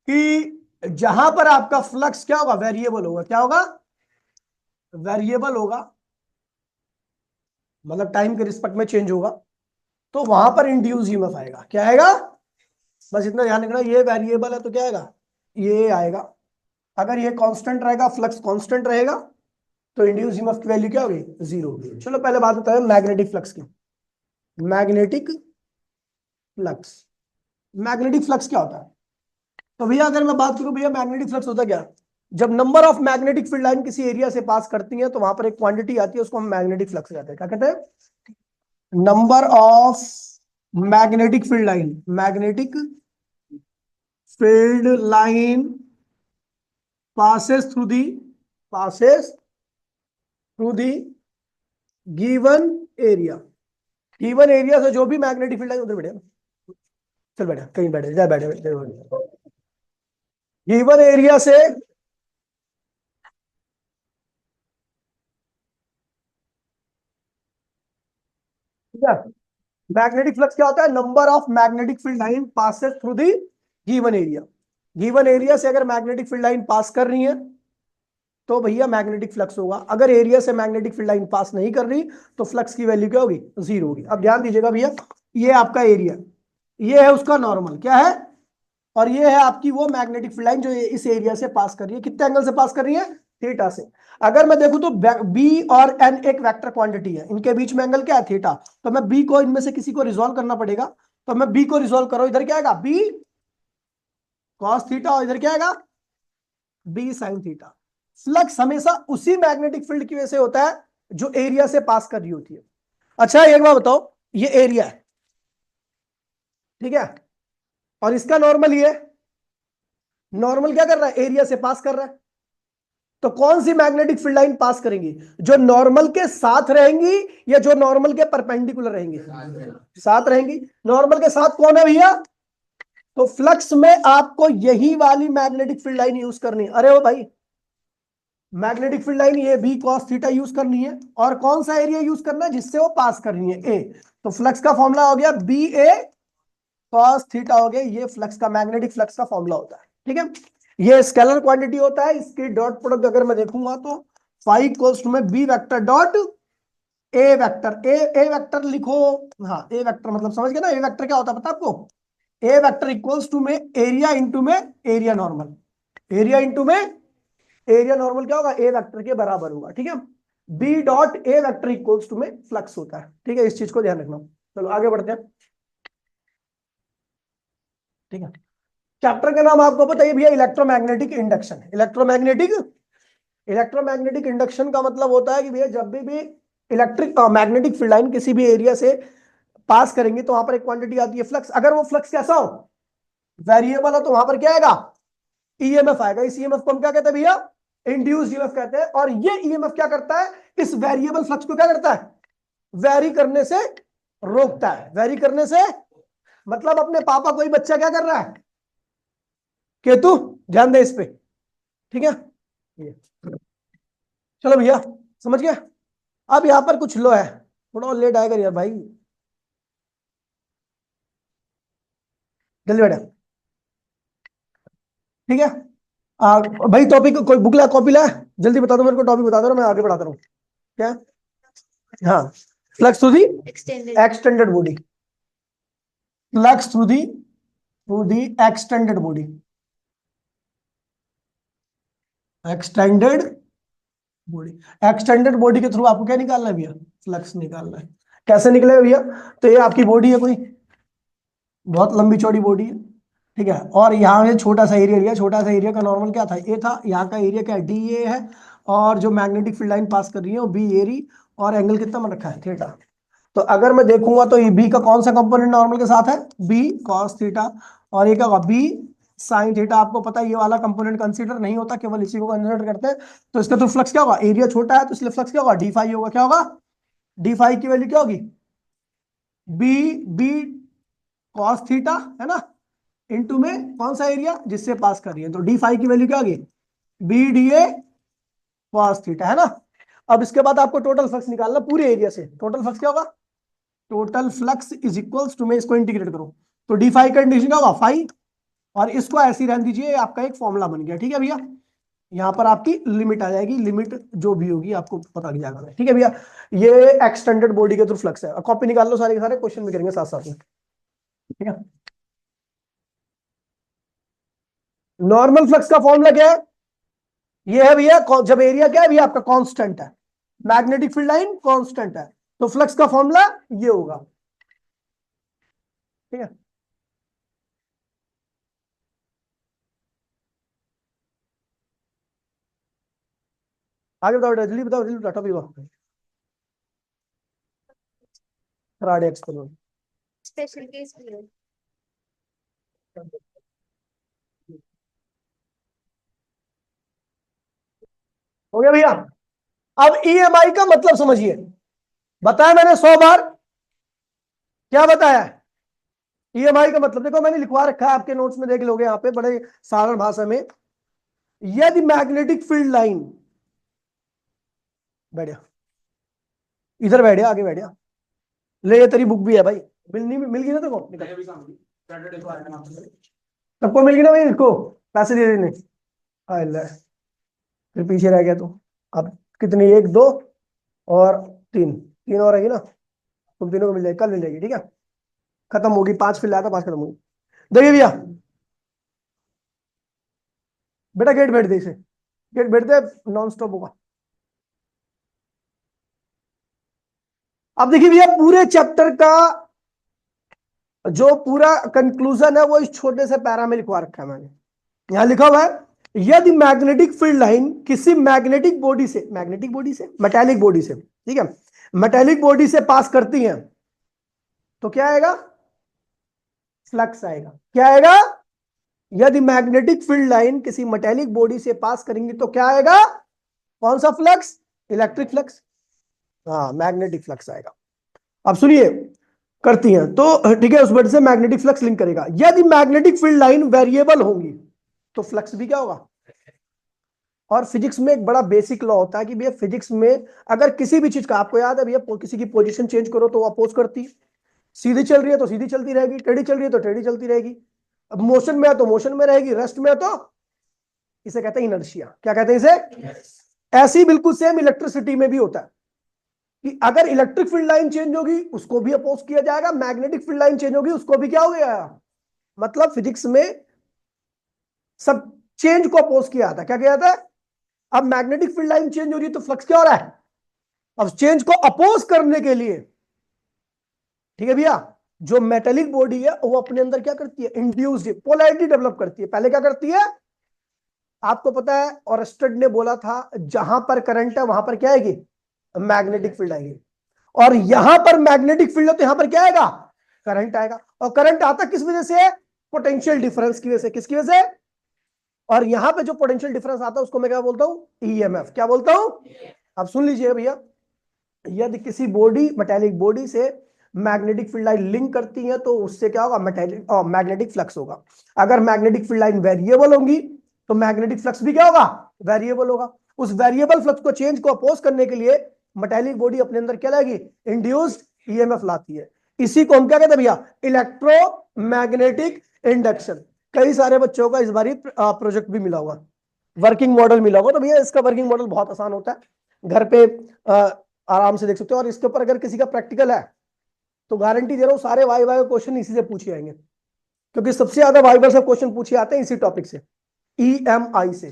[SPEAKER 1] कि जहां पर आपका फ्लक्स क्या होगा, वेरिएबल होगा। क्या होगा? वेरिएबल होगा, मतलब टाइम के रिस्पेक्ट में चेंज होगा, तो वहां पर इंड्यूस ईएमएफ आएगा। क्या आएगा? बस इतना ध्यान रखना, ये वेरिएबल है तो क्या आएगा? ये आएगा। अगर ये कांस्टेंट रहेगा, फ्लक्स कांस्टेंट रहेगा, तो इंड्यूस ईएमएफ की वैल्यू क्या होगी? जीरो होगी। चलो पहले बात बताते हैं मैग्नेटिक फ्लक्स की। मैग्नेटिक फ्लक्स, मैग्नेटिक फ्लक्स क्या होता है? तो भैया अगर मैं बात करूं, भैया मैग्नेटिक फ्लक्स होता क्या? जब number of magnetic field line किसी एरिया से पास करती है तो वहां पर एक क्वांटिटी आती है, उसको हम मैग्नेटिक फ्लक्स कहते हैं। क्या कहते हैं? Number of magnetic field line, magnetic field line passes through the given area। Given area से जो भी मैग्नेटिक फील्ड लाइन, उधर बैठे, चल बैठे, कहीं बैठे, जा बैठे, गिवन एरिया से मैग्नेटिक फ्लक्स क्या होता है? Number of magnetic field line passes through the given area. Given area से अगर मैग्नेटिक फील्ड लाइन पास कर रही है तो भैया मैग्नेटिक फ्लक्स होगा। अगर एरिया से मैग्नेटिक फील्ड लाइन पास नहीं कर रही तो फ्लक्स की वैल्यू क्या होगी? जीरो होगी। अब ध्यान दीजिएगा भैया, ये आपका एरिया, ये है उसका नॉर्मल, क्या है? और ये है आपकी वो मैग्नेटिक फील्ड लाइन जो इस एरिया से पास कर रही है। कितने एंगल से पास कर रही है? थीटा से। अगर मैं देखूं तो बी और एन एक वेक्टर क्वांटिटी है, इनके बीच में एंगल क्या है? थीटा। तो मैं बी को, इनमें से किसी को रिजोल्व करना पड़ेगा। तो मैं बी को रिजोल्व करो, इधर क्या आएगा? बी कॉस थीटा, और इधर क्या आएगा? B sine theta. फ्लक्स हमेशा उसी मैग्नेटिक फील्ड की वजह से होता है जो एरिया से पास कर रही होती है। अच्छा एक बार बताओ, ये एरिया है, ठीक है, और इसका नॉर्मल ये, नॉर्मल क्या कर रहा है? एरिया से पास कर रहा है। तो कौन सी मैग्नेटिक फील्ड लाइन पास करेंगी? जो नॉर्मल के साथ रहेंगी या जो नॉर्मल के परपेंडिकुलर रहेंगी? साथ रहेंगी। नॉर्मल के साथ कौन है भैया? तो फ्लक्स में आपको यही वाली मैग्नेटिक फील्ड लाइन यूज करनी है। अरे ओ भाई, मैग्नेटिक फील्ड लाइन ये बी कॉस थीटा यूज करनी है, और कौन सा एरिया यूज करना है जिससे वो पास करनी है? ए। तो फ्लक्स का फॉर्मूला हो गया बी ए कॉस थीटा, हो गया ये फ्लक्स का, मैग्नेटिक फ्लक्स का फॉर्मूला होता है। ठीक है, ये स्केलर क्वांटिटी होता है। इसकी डॉट प्रोडक्ट अगर मैं देखूंगा तो फाइव इक्वल्स टू में B vector dot A vector. A vector लिखो, हाँ ए वेक्टर मतलब समझ गए ना? ए वेक्टर क्या होता है पता आपको? ए वेक्टर इक्वल्स टू में एरिया इंटू में एरिया नॉर्मल। एरिया इंटू में एरिया नॉर्मल क्या होगा? ए वेक्टर के बराबर होगा। ठीक है, B dot A vector equals to में फ्लक्स होता है। ठीक है, इस चीज को ध्यान रखना। चलो आगे बढ़ते हैं। ठीक है, चैप्टर का नाम आपको पता है भैया, electromagnetic induction. Electromagnetic, electromagnetic induction का मतलब होता है कि भैया जब भी इलेक्ट्रिक मैग्नेटिक फील्ड लाइन किसी भी एरिया से पास करेंगे तो वहां पर एक क्वांटिटी आती है फ्लक्स। अगर वो फ्लक्स कैसा हो? वेरिएबल हो, तो वहां पर क्या आएगा? ईएमएफ आएगा। इस ईएमएफ को हम क्या कहते हैं भैया? इंड्यूस्ड ईएमएफ कहते हैं। और ये ईएमएफ क्या करता है? इस वेरिएबल फ्लक्स को क्या करता है? वेरी करने से रोकता है। वेरी करने से मतलब अपने पापा कोई बच्चा क्या कर रहा है? केतु, ध्यान दे इस पे। ठीक है, ये चलो भैया समझ गया। अब यहां पर कुछ लो है, थोड़ा और लेट आएगा यार भाई, जल्दी बैठा। ठीक है, भाई टॉपिक कोई बुक ला, कॉपी ला, जल्दी बता दो मेरे को, टॉपिक बता दो, मैं आगे बढ़ाता रहूं। क्या? हाँ, flux through the extended body, flux through the extended body, extended body. Extended body के थ्रू आपको क्या निकालना है भैया? फ्लक्स निकालना है। कैसे निकलेगा भैया? तो ये आपकी बॉडी है, कोई बहुत लंबी चौड़ी बॉडी है, ठीक है, और यहाँ ये छोटा सा एरिया लिया। छोटा सा एरिया का नॉर्मल क्या था? ए था। यहाँ का एरिया क्या है? डी ए है। और जो मैग्नेटिक फील्ड लाइन पास कर रही है वो बी ए रही, और एंगल कितना बन रखा है? थीटा। तो अगर मैं देखूंगा तो ये बी का कौन सा कंपोनेंट नॉर्मल के साथ है? B cos theta. और ये क्या होगा? B sine theta. आपको पता है ये वाला कंपोनेंट कंसीडर नहीं होता, केवल इसी को कंसीडर करते हैं। तो इसका तो फ्लक्स क्या होगा? एरिया छोटा है तो इसलिए फ्लक्स क्या होगा? डी फाई होगा। क्या होगा? डी फाई की वैल्यू क्या होगी? बी बी कॉस थीटा, है ना, इनटू में कौन सा एरिया जिससे पास कर रही है? तो डी फाई की वैल्यू क्या होगी? B D A cos theta, है ना। अब इसके बाद आपको टोटल फ्लक्स निकालना पूरे एरिया से। टोटल फ्लक्स क्या होगा? Total flux is equals to, मैं इसको इंटीग्रेट करूं तो डी फाई कंडीशन क्या होगा, फाई, और इसको ऐसे ही रहने दीजिए, आपका एक फॉर्मूला बन गया। ठीक है भैया, यहाँ पर आपकी लिमिट आ जाएगी, लिमिट जो भी होगी आपको पता लग जाएगा। ठीक है भैया, ये एक्सटेंडेड बॉडी के थ्रू फ्लक्स है। कॉपी निकाल लो, सारे के सारे क्वेश्चन भी करेंगे साथ साथ में। ठीक है, नॉर्मल फ्लक्स का फॉर्मूला क्या है, ये है भैया, जब एरिया क्या है भैया आपका कांस्टेंट है, मैग्नेटिक फील्ड लाइन कांस्टेंट है, तो फ्लक्स का फॉर्मूला ये होगा। ठीक है, आगे बताओ, जल्दी बताओ, जल्दी बताओ topic. Faraday experiment,
[SPEAKER 2] special case भी है।
[SPEAKER 1] हो गया भैया। अब ईएमआई का मतलब समझिए, बताया मैंने 100 बार, क्या बताया है ईएमआई का मतलब, देखो मैंने लिखवा रखा है आपके नोट्स में, देख लोगे यहाँ पे बड़े साधारण भाषा में। यदि मैग्नेटिक फील्ड लाइन, बैठिया इधर, बैठिया आगे बैठिया, ले ये तेरी बुक भी है भाई, मिल गई ना तेरे को, सबको मिल गई ना भाई, इसको पैसे दे देने। हाँ ले, फिर पीछे रह गया तू। अब कितनी, एक दो और तीन, तीन और रहेगी ना, तुम तीनों को मिल जाएगी, कल मिल जाएगी। ठीक है, खत्म होगी, 5 फिर लाया था, 5 खत्म होगी। देखिए भैया, बेटा गेट बैठ दे इसे, गेट बैठ दे, नॉन स्टॉप होगा। अब देखिए भैया, पूरे चैप्टर का जो पूरा कंक्लूजन है वो इस छोटे से पैरा में लिखवा रखा है मैंने। यहां लिखा हुआ है, यदि मैग्नेटिक फील्ड लाइन किसी मैग्नेटिक बॉडी से, मेटालिक बॉडी से, ठीक है, मेटालिक बॉडी से पास करती है तो क्या आएगा, फ्लक्स आएगा। क्या आएगा, यदि मैग्नेटिक फील्ड लाइन किसी मेटालिक बॉडी से पास करेंगी तो क्या आएगा, कौन सा फ्लक्स, इलेक्ट्रिक फ्लक्स, हाँ मैग्नेटिक फ्लक्स आएगा। अब सुनिए, करती हैं तो ठीक है, उस वजह से मैग्नेटिक फ्लक्स लिंक करेगा। यदि मैग्नेटिक फील्ड लाइन वेरिएबल होंगी तो फ्लक्स भी क्या होगा। और फिजिक्स में एक बड़ा बेसिक लॉ होता है कि भैया फिजिक्स में अगर किसी भी चीज का, आपको याद है भैया, किसी की पोजीशन चेंज करो तो अपोज करती है, सीधी चल रही है तो सीधी चलती रहेगी, टेढ़ी चल रही है तो टेढ़ी चलती रहेगी, अब मोशन में है तो मोशन में रहेगी, रेस्ट में है तो, इसे कहते हैं इनर्शिया। क्या कहते हैं इसे, ऐसी बिल्कुल सेम इलेक्ट्रिसिटी में भी होता है कि अगर इलेक्ट्रिक फील्ड लाइन चेंज होगी उसको भी अपोज किया जाएगा, मैग्नेटिक फील्ड लाइन चेंज होगी उसको भी क्या हो गया, मतलब फिजिक्स में सब चेंज को अपोज किया जाता है। क्या किया जाता है, अब मैग्नेटिक फील्ड लाइन चेंज हो रही है तो फ्लक्स क्या हो रहा है, अब चेंज को अपोज करने के लिए, ठीक है भैया, जो मेटेलिक बॉडी है वो अपने अंदर क्या करती है, इंड्यूस्ड पोलैरिटी डेवलप करती है। पहले क्या करती है, आपको पता है, और स्टड ने बोला था जहां पर करंट है वहां पर क्या आएगी, मैग्नेटिक फील्ड आएगी, और यहां पर मैग्नेटिक फील्ड है तो यहां पर क्या आएगा, करंट आएगा। और करंट आता किस वजह से, पोटेंशियल डिफरेंस की वजह से, किसकी वजह से, और यहां पे जो पोटेंशियल डिफरेंस आता है उसको मैं क्या बोलता हूं, ईएमएफ। क्या बोलता हूं, अब सुन लीजिए भैया, यदि किसी बॉडी, मेटालिक बॉडी से मैग्नेटिक फील्ड लाइन लिंक करती है तो उससे क्या होगा, मैग्नेटिक फ्लक्स होगा। अगर मैग्नेटिक फील्ड लाइन वेरिएबल होंगी तो मैग्नेटिक फ्लक्स भी क्या होगा, वेरिएबल होगा। उस वेरिएबल फ्लक्स को चेंज को अपोज करने के लिए मेटालिक बॉडी अपने अंदर क्या लाएगी, इंड्यूस्ड ईएमएफ लाती है। इसी को हम क्या कहते हैं भैया, इलेक्ट्रोमैग्नेटिक इंडक्शन। कई सारे बच्चों का इस बार प्रोजेक्ट भी मिला हुआ, वर्किंग मॉडल मिला हुआ, तो भैया इसका वर्किंग मॉडल बहुत आसान होता है, घर पे आराम से देख सकते हो। और इसके ऊपर अगर किसी का प्रैक्टिकल है तो गारंटी दे रहा हूं सारे वाई वाई क्वेश्चन इसी से पूछे जाएंगे, क्योंकि सबसे ज्यादा वाइवा से क्वेश्चन पूछे आते हैं इसी टॉपिक से, ईएमआई से।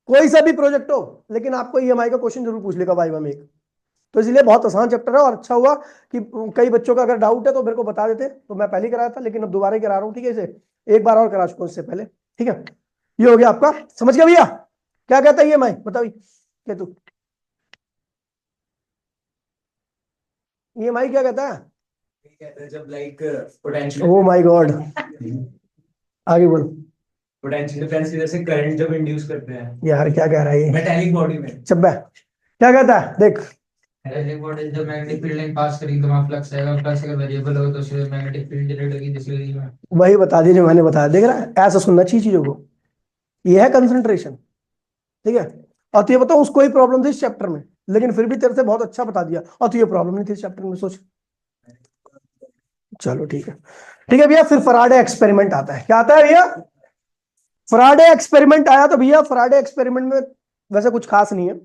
[SPEAKER 1] कोई सा भी प्रोजेक्ट हो लेकिन आपको ईएमआई का क्वेश्चन जरूर पूछ लेगा वाइवा में एक, तो इसलिए बहुत आसान चैप्टर है। और अच्छा हुआ कि कई बच्चों का अगर डाउट है तो मेरे को बता देते, तो मैं पहले ही कराया था लेकिन अब दोबारा ही करा रहा हूँ। ठीक है, इसे एक बार और करा चुका हूं इससे पहले। ठीक है, ये हो गया आपका, समझ गया भैया, क्या कहता है ईएमआई, बताओ क्या तू, ईएमआई क्या कहता है,
[SPEAKER 3] कहते हैं जब like potential,
[SPEAKER 1] oh my God, आगे बोल
[SPEAKER 3] पोटेंशियल डिफरेंस की वजह से करंट जब इंड्यूस करते हैं
[SPEAKER 1] यार, क्या कह रहा है ये
[SPEAKER 3] मेटालिक बॉडी में,
[SPEAKER 1] चब्बा, क्या कहता है देख,
[SPEAKER 4] मैग्नेटिक बॉडी जब मैग्नेटिक फील्ड लाइन पास करेगी तो वहां फ्लक्स आएगा, फ्लक्स अगर वेरिएबल हो तो उससे मैग्नेटिक फील्ड जनरेट होगी जिसकी वजह से
[SPEAKER 1] वही बता दीजिए, मैंने बताया, देख रहा है, ऐसा सुनना चाहिए चीजों को, ये है कंसंट्रेशन। ठीक है, और तुझे बताऊं उसको ही प्रॉब्लम थी इस चैप्टर में, लेकिन फिर भी तेरे से बहुत अच्छा बता दिया, और तुझे प्रॉब्लम नहीं थी इस चैप्टर में, सोच। चलो ठीक है भैया। फिर फराडे एक्सपेरिमेंट आता है। क्या आता है भैया? फराडे एक्सपेरिमेंट आया। तो भैया फराडे एक्सपेरिमेंट में वैसे कुछ खास नहीं है।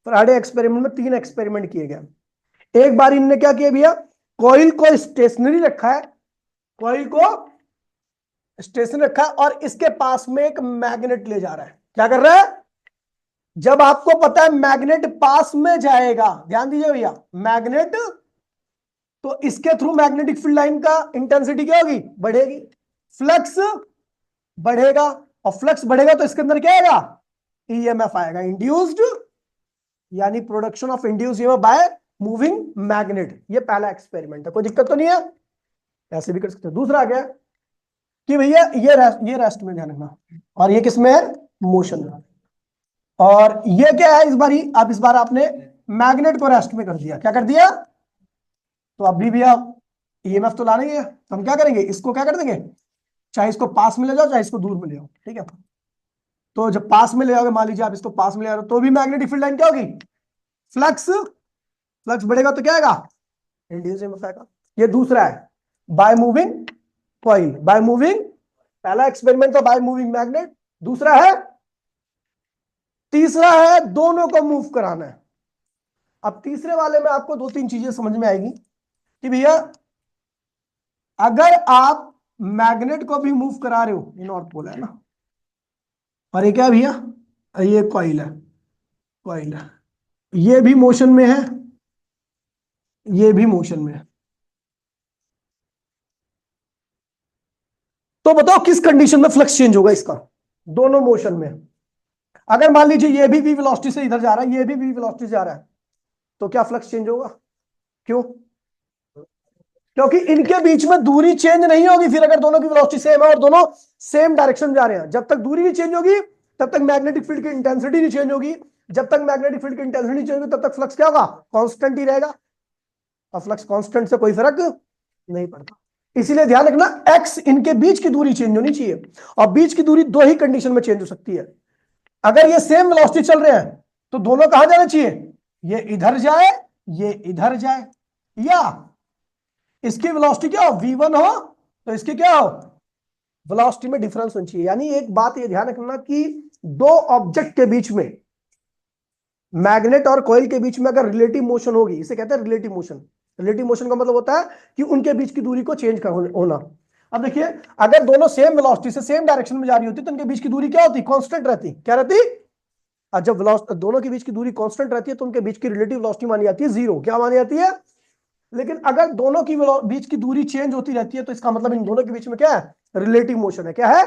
[SPEAKER 1] फराडे एक्सपेरिमेंट में 3 एक्सपेरिमेंट किए गए। एक बार इनने क्या किया भैया, कॉइल को स्टेशनरी रखा है, कॉइल को स्टेशनरी रखा है और इसके पास में एक मैग्नेट ले जा रहा है। क्या कर रहा है? जब आपको पता है मैग्नेट पास में जाएगा, ध्यान दीजिए भैया, मैग्नेट, तो इसके थ्रू मैग्नेटिक फील्ड लाइन का इंटेंसिटी क्या होगी? बढ़ेगी, फ्लक्स बढ़ेगा, और फ्लक्स बढ़ेगा तो इसके अंदर क्या आएगा? ईएमएफ आएगा, इंड्यूस्ड, यानी production of induced EMF by moving magnet. ये पहला एक्सपेरिमेंट है, कोई दिक्कत तो नहीं है, ऐसे भी कर सकते हैं। दूसरा आ गया कि भैया ये रेस्ट में ध्यान रखना, और ये किसमें है? मोशन में। और ये क्या है? इस बार आपने मैग्नेट को रेस्ट में कर दिया। क्या कर दिया? तो अभी भी आप ईएमएफ तो लाने हैं, तो हम क्या करेंगे? इसको क्या कर देंगे, चाहे इसको पास में ले जाओ चाहे इसको दूर में ले जाओ, ठीक है। तो जब पास में ले जाओगे, मान लीजिए आप इसको पास में ले जाओ, तो भी मैग्नेटिक फील्ड लाइन क्या होगी? फ्लक्स बढ़ेगा तो क्या आएगा? इंड्यूस्ड ईएमएफ आएगा। ये दूसरा है, by moving coil, by moving. पहला एक्सपेरिमेंट था बाय मूविंग मैग्नेट, दूसरा है, तीसरा है दोनों को मूव कराना है। अब तीसरे वाले में आपको 2-3 चीजें समझ में आएगी कि भैया अगर आप मैग्नेट को भी मूव करा रहे हो, ये नॉर्थ पोल है ना, और ये क्या है भैया? ये कॉइल है, कॉइल है, ये भी मोशन में है, ये भी मोशन में है। तो बताओ किस कंडीशन में फ्लक्स चेंज होगा इसका? दोनों मोशन में। अगर मान लीजिए ये भी v वेलोसिटी से इधर जा रहा है, ये भी v वेलोसिटी से जा रहा है, तो क्या फ्लक्स चेंज होगा? क्यों? क्योंकि इनके बीच में दूरी चेंज नहीं होगी। फिर अगर दोनों की वेलोसिटी सेम है और दोनों सेम डायरेक्शन में जा रहे हैं, जब तक दूरी नहीं चेंज होगी तब तक मैग्नेटिक फील्ड की इंटेंसिटी नहीं चेंज होगी। जब तक मैग्नेटिक फील्ड की इंटेंसिटी नहीं चेंज होगी तब तक फ्लक्स क्या होगा? कांस्टेंट ही रहेगा। और फ्लक्स कांस्टेंट से कोई फर्क नहीं पड़ता। इसीलिए ध्यान रखना, एक्स इनके बीच की दूरी चेंज होनी चाहिए, और बीच की दूरी 2 ही कंडीशन में चेंज हो सकती है। अगर ये सेम वेलोसिटी चल रहे हैं तो दोनों कहां जाना चाहिए? ये इधर जाए, ये इधर जाए, या इसकी वेलोसिटी क्या हो? v1 हो तो इसकी क्या हो? वेलोसिटी में डिफरेंस होनी चाहिए। यानी एक बात ये ध्यान रखना कि दो ऑब्जेक्ट के बीच में, मैग्नेट और कॉइल के बीच में अगर रिलेटिव मोशन होगी, इसे कहते हैं रिलेटिव मोशन। रिलेटिव मोशन का मतलब होता है कि उनके बीच की दूरी को चेंज होना। अब देखिए, अगर दोनों सेम वेलोसिटी से सेम डायरेक्शन में जा रही होती तो उनके बीच की दूरी क्या होती? कांस्टेंट रहती। क्या रहती? और जब दोनों के बीच की दूरी कांस्टेंट रहती है तो उनके बीच की रिलेटिव वेलोसिटी मानी जाती है 0। क्या मानी जाती है? लेकिन अगर दोनों की बीच की दूरी चेंज होती रहती है तो इसका मतलब इन दोनों के बीच में क्या है? रिलेटिव मोशन है। क्या है?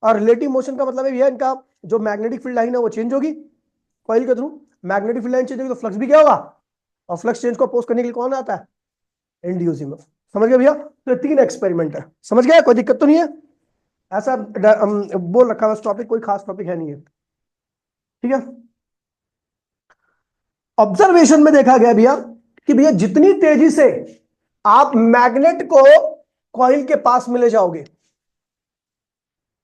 [SPEAKER 1] और रिलेटिव मोशन का मतलब है इनका जो मैग्नेटिक फील्ड लाइन है वो चेंज होगी कॉइल के through. Magnetic field line change होगी तो फ्लक्स भी क्या होगा? और फ्लक्स चेंज को अपोज करने के लिए कौन आता है? Induced EMF. समझ गए भैया? तो 3 एक्सपेरिमेंट है, समझ गए? कोई दिक्कत तो नहीं है? ऐसा बोल रखा है टॉपिक, कोई खास टॉपिक है नहीं है, ठीक है। ऑब्जर्वेशन में देखा गया भैया कि भैया जितनी तेजी से आप मैग्नेट को कॉइल के पास में ले जाओगे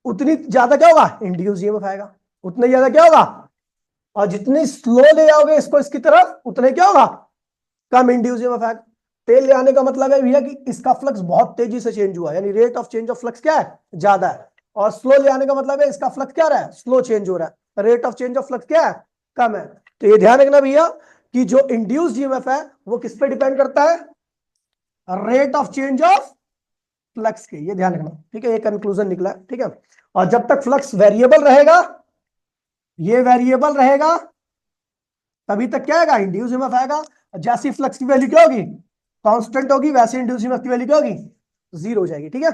[SPEAKER 1] उतनी ज्यादा क्या होगा? इंड्यूस्ड ईएमएफ आएगा। उतने ज्यादा क्या होगा? और जितनी स्लो ले जाओगे इसको इसकी तरफ, उतने क्या होगा? कम इंड्यूस्ड ईएमएफ आएगा। तेल ले आने का मतलब है भैया कि इसका फ्लक्स बहुत तेजी से चेंज हुआ, यानी rate of change of flux क्या है? ज्यादा है। और स्लो ले आने का मतलब है इसका फ्लक्स क्या रहा है? स्लो चेंज हो रहा है, rate of change of flux क्या है? कम है। तो ये ध्यान रखना भैया कि जो इंड्यूस्ड ईएमएफ है वो किस पे डिपेंड करता है? Rate of change of flux के। ये ध्यान रखना, ठीक है। ये कंक्लूजन निकला, ठीक है। और जब तक फ्लक्स वेरिएबल रहेगा, ये वेरिएबल रहेगा, तभी तक क्या आएगा? इंड्यूस्ड ईएमएफ आएगा। जैसी फ्लक्स की वैल्यू क्या होगी? कांस्टेंट होगी, वैसे इंड्यूस्ड ईएमएफ की वैल्यू क्या होगी? 0 हो जाएगी, ठीक है।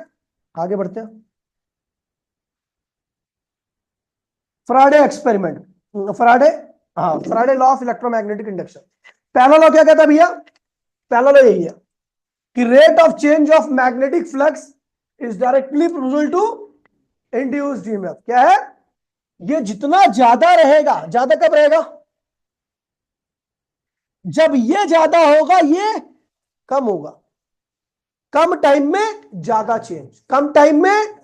[SPEAKER 1] आगे बढ़ते हैं। Faraday experiment, Faraday law of electromagnetic induction. पहला लॉ क्या कहता है भैया? पहला लॉ यही है कि rate of change of magnetic flux is directly proportional to induced EMF. क्या है? ये जितना ज्यादा रहेगा, ज्यादा कब रहेगा? जब ये ज्यादा होगा ये कम होगा। कम टाइम में ज्यादा चेंज, कम टाइम में।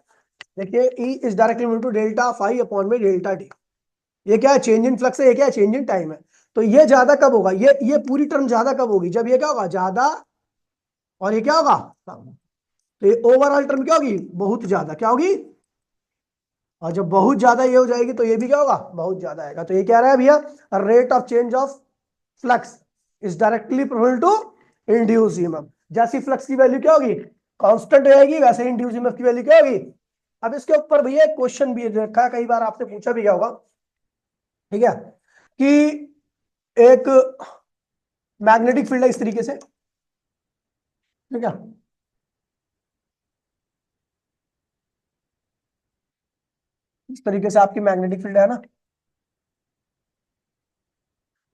[SPEAKER 1] देखिए E is directly equal to delta phi upon में डेल्टा टी। ये क्या है? चेंज इन फ्लक्स है, ये क्या है? चेंज इन टाइम है। तो ये ज्यादा कब होगा? ये पूरी टर्म ज्यादा कब होगी? जब ये क्या होगा? ज्यादा और ये क्या होगा, तो ये ओवरऑल टर्म क्या होगी, बहुत ज्यादा, क्या होगी, और जब बहुत ज्यादा ये हो जाएगी तो ये भी क्या होगा, बहुत ज्यादा आएगा। तो ये क्या रहा है भैया, rate of change of flux is directly proportional to induce EMF. जैसी फ्लक्स की वैल्यू क्या होगी, कांस्टेंट रहेगी, वैसे इंड्यूस ईएमएफ की वैल्यू क्या होगी। अब इसके ऊपर भैया एक क्वेश्चन भी रखा है, कई बार आपसे पूछा भी गया होगा, ठीक है, कि एक मैग्नेटिक फील्ड है इस तरीके से, ठीक है, इस तरीके से आपकी मैग्नेटिक फील्ड है ना,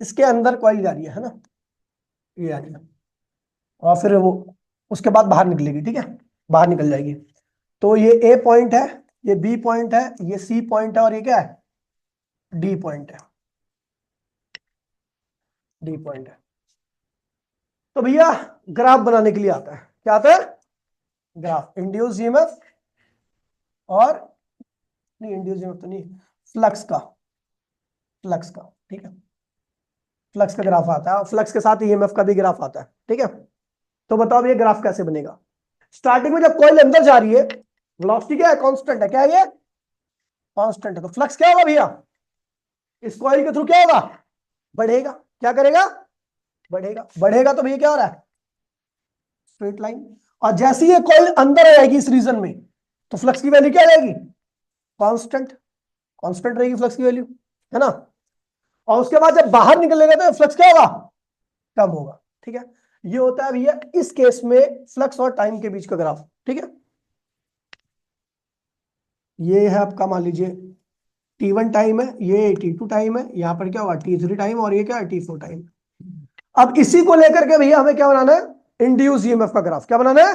[SPEAKER 1] इसके अंदर कॉइल जा रही है ना, ये आ रही है, और फिर वो उसके बाद बाहर निकलेगी, ठीक है, बाहर निकल जाएगी। तो ये ए पॉइंट है, ये बी पॉइंट है, ये सी पॉइंट है, और ये क्या है, डी पॉइंट है, डी पॉइंट है। तो भैया ग्राफ बनाने के लिए आता है, क्या आता है, ग्राफ इंड्यूस ईएमएफ, और नहीं इंड्यूस ईएमएफ तो नहीं, फ्लक्स का, फ्लक्स का, ठीक है, फ्लक्स का ग्राफ आता है, और फ्लक्स के साथ ईएमएफ का भी ग्राफ आता है, ठीक है। तो बताओ ये ग्राफ कैसे बनेगा। स्टार्टिंग में जब कॉइल अंदर जा रही है, वेलोसिटी क्या है, कांस्टेंट है, क्या है ये, कांस्टेंट है, तो फ्लक्स क्या होगा भैया, इस कॉइल के थ्रू क्या होगा, बढ़ेगा, क्या करेगा, बढ़ेगा, बढ़ेगा, तो भैया क्या हो रहा है, स्ट्रेट लाइन। और जैसे ही ये कॉइल अंदर आएगी इस रीजन में, तो फ्लक्स की वैल्यू क्या रहेगी, कांस्टेंट, कांस्टेंट रहेगी फ्लक्स की वैल्यू, है ना। और उसके बाद जब बाहर निकलेगा तो फ्लक्स क्या होगा, कम होगा, ठीक है। ये होता है भैया इस केस में फ्लक्स और टाइम के बीच का ग्राफ, ठीक है। ये है आपका, मान लीजिए T1 टाइम है, ये T2 टाइम है, यहां पर क्या होगा T3 टाइम, और ये क्या है T4 टाइम। अब इसी को लेकर के भैया हमें क्या बनाना है, इंड्यूस ईएमएफ का ग्राफ, क्या बनाना है,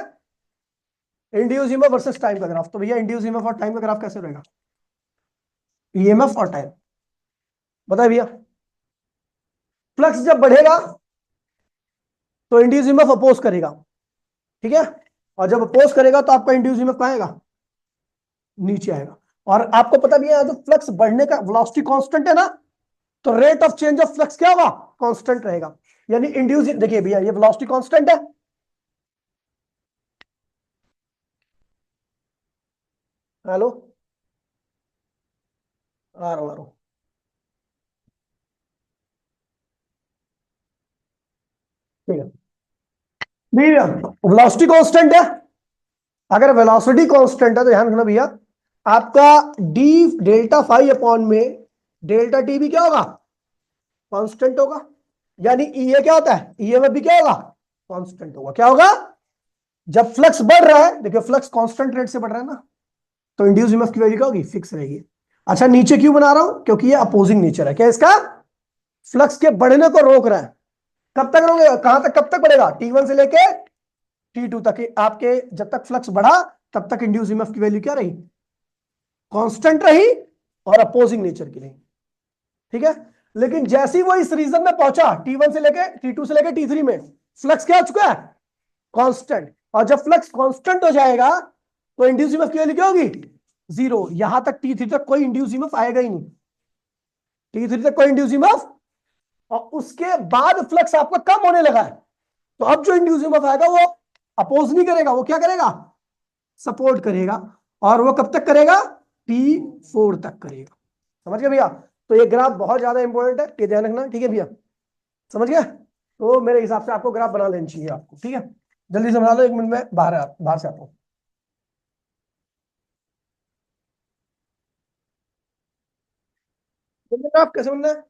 [SPEAKER 1] इंड्यूस ईएमएफ वर्सेस टाइम का ग्राफ। तो भैया इंड्यूस ईएमएफ और टाइम का ग्राफ कैसे रहेगा, ईएमएफ और टाइम, बताइए भैया। फ्लक्स जब बढ़ेगा तो इंड्यूस ईएमएफ अपोज करेगा, ठीक है, और जब अपोज करेगा तो आपका इंड्यूस ईएमएफ कहाँ आएगा, नीचे आएगा। और आपको पता भी है जो फ्लक्स बढ़ने का वेलोसिटी कांस्टेंट है ना, तो rate of change of flux क्या होगा, कांस्टेंट रहेगा। यानी इंड्यूस, देखिए भैया ये वेलोसिटी कांस्टेंट है, हेलो, आ रहा हूं। ठीक है भैया, वेलोसिटी कांस्टेंट है, अगर वेलोसिटी कांस्टेंट है तो ध्यान रखना भैया, आपका डी डेल्टा फाई अपॉन में डेल्टा टी भी क्या होगा, कांस्टेंट होगा। यानी ये क्या होता है, ईएमएफ भी क्या होगा, कांस्टेंट होगा। क्या होगा, जब फ्लक्स बढ़ रहा है, देखिए फ्लक्स कांस्टेंट रेट से बढ़ रहा है ना, तो इंड्यूस ईएमएफ की वैल्यू क्या होगी, फिक्स रहेगी। अच्छा नीचे क्यों बना रहा हूं, क्योंकि ये अपोजिंग नेचर है, क्या इसका, फ्लक्स के बढ़ने को रोक रहा है। कब तक रोकेगा, कहां तक, कब तक बढ़ेगा, T1 से लेके T2 तक, आपके जब तक फ्लक्स बढ़ा तब तक इंड्यूस ईएमएफ की वैल्यू क्या रही, कांस्टेंट रही, और अपोजिंग नेचर की रही, ठीक है। लेकिन जैसे ही वो इस रीजन में पहुंचा, T1 से लेके T2 से लेके T3 में, फ्लक्स क्या हो चुका है, कांस्टेंट। और जब फ्लक्स कांस्टेंट हो जाएगा तो इंड्यूस ईएमएफ की वैल्यू क्या होगी, जीरो। यहां तक T3 तक कोई इंड्यूस ईएमएफ आएगा ही नहीं, T3 तक कोई इंड्यूस ईएमएफ, और उसके बाद फ्लक्स आपका कम होने लगा है, तो अब जो इंड्यूस ईएमएफ आएगा वो अपोज नहीं करेगा, वो क्या करेगा, सपोर्ट करेगा। और वो कब तक करेगा, T4 तक करेगा। समझ गए भैया। तो ये ग्राफ बहुत ज्यादा इंपॉर्टेंट है, ये ध्यान रखना, ठीक है भैया, समझ गया। तो मेरे हिसाब से आपको ग्राफ बना लेनी चाहिए आपको, ठीक है। जल्दी से बना लो, 1 मिनट में बाहर से आता हूँ। ग्राफ कैसे बनना है,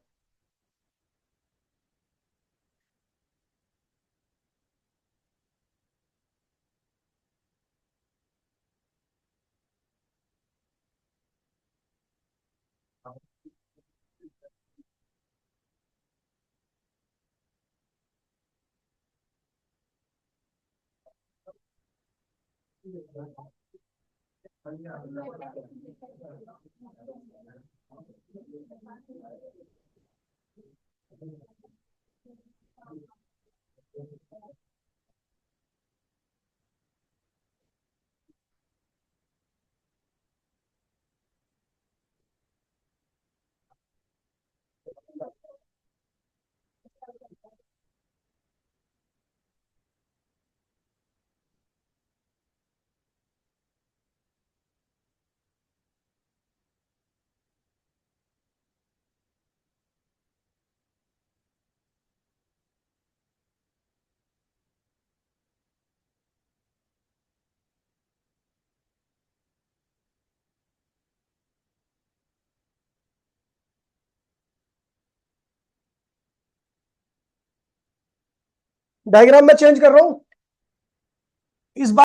[SPEAKER 1] डायग्राम में चेंज कर रहा हूं इस बार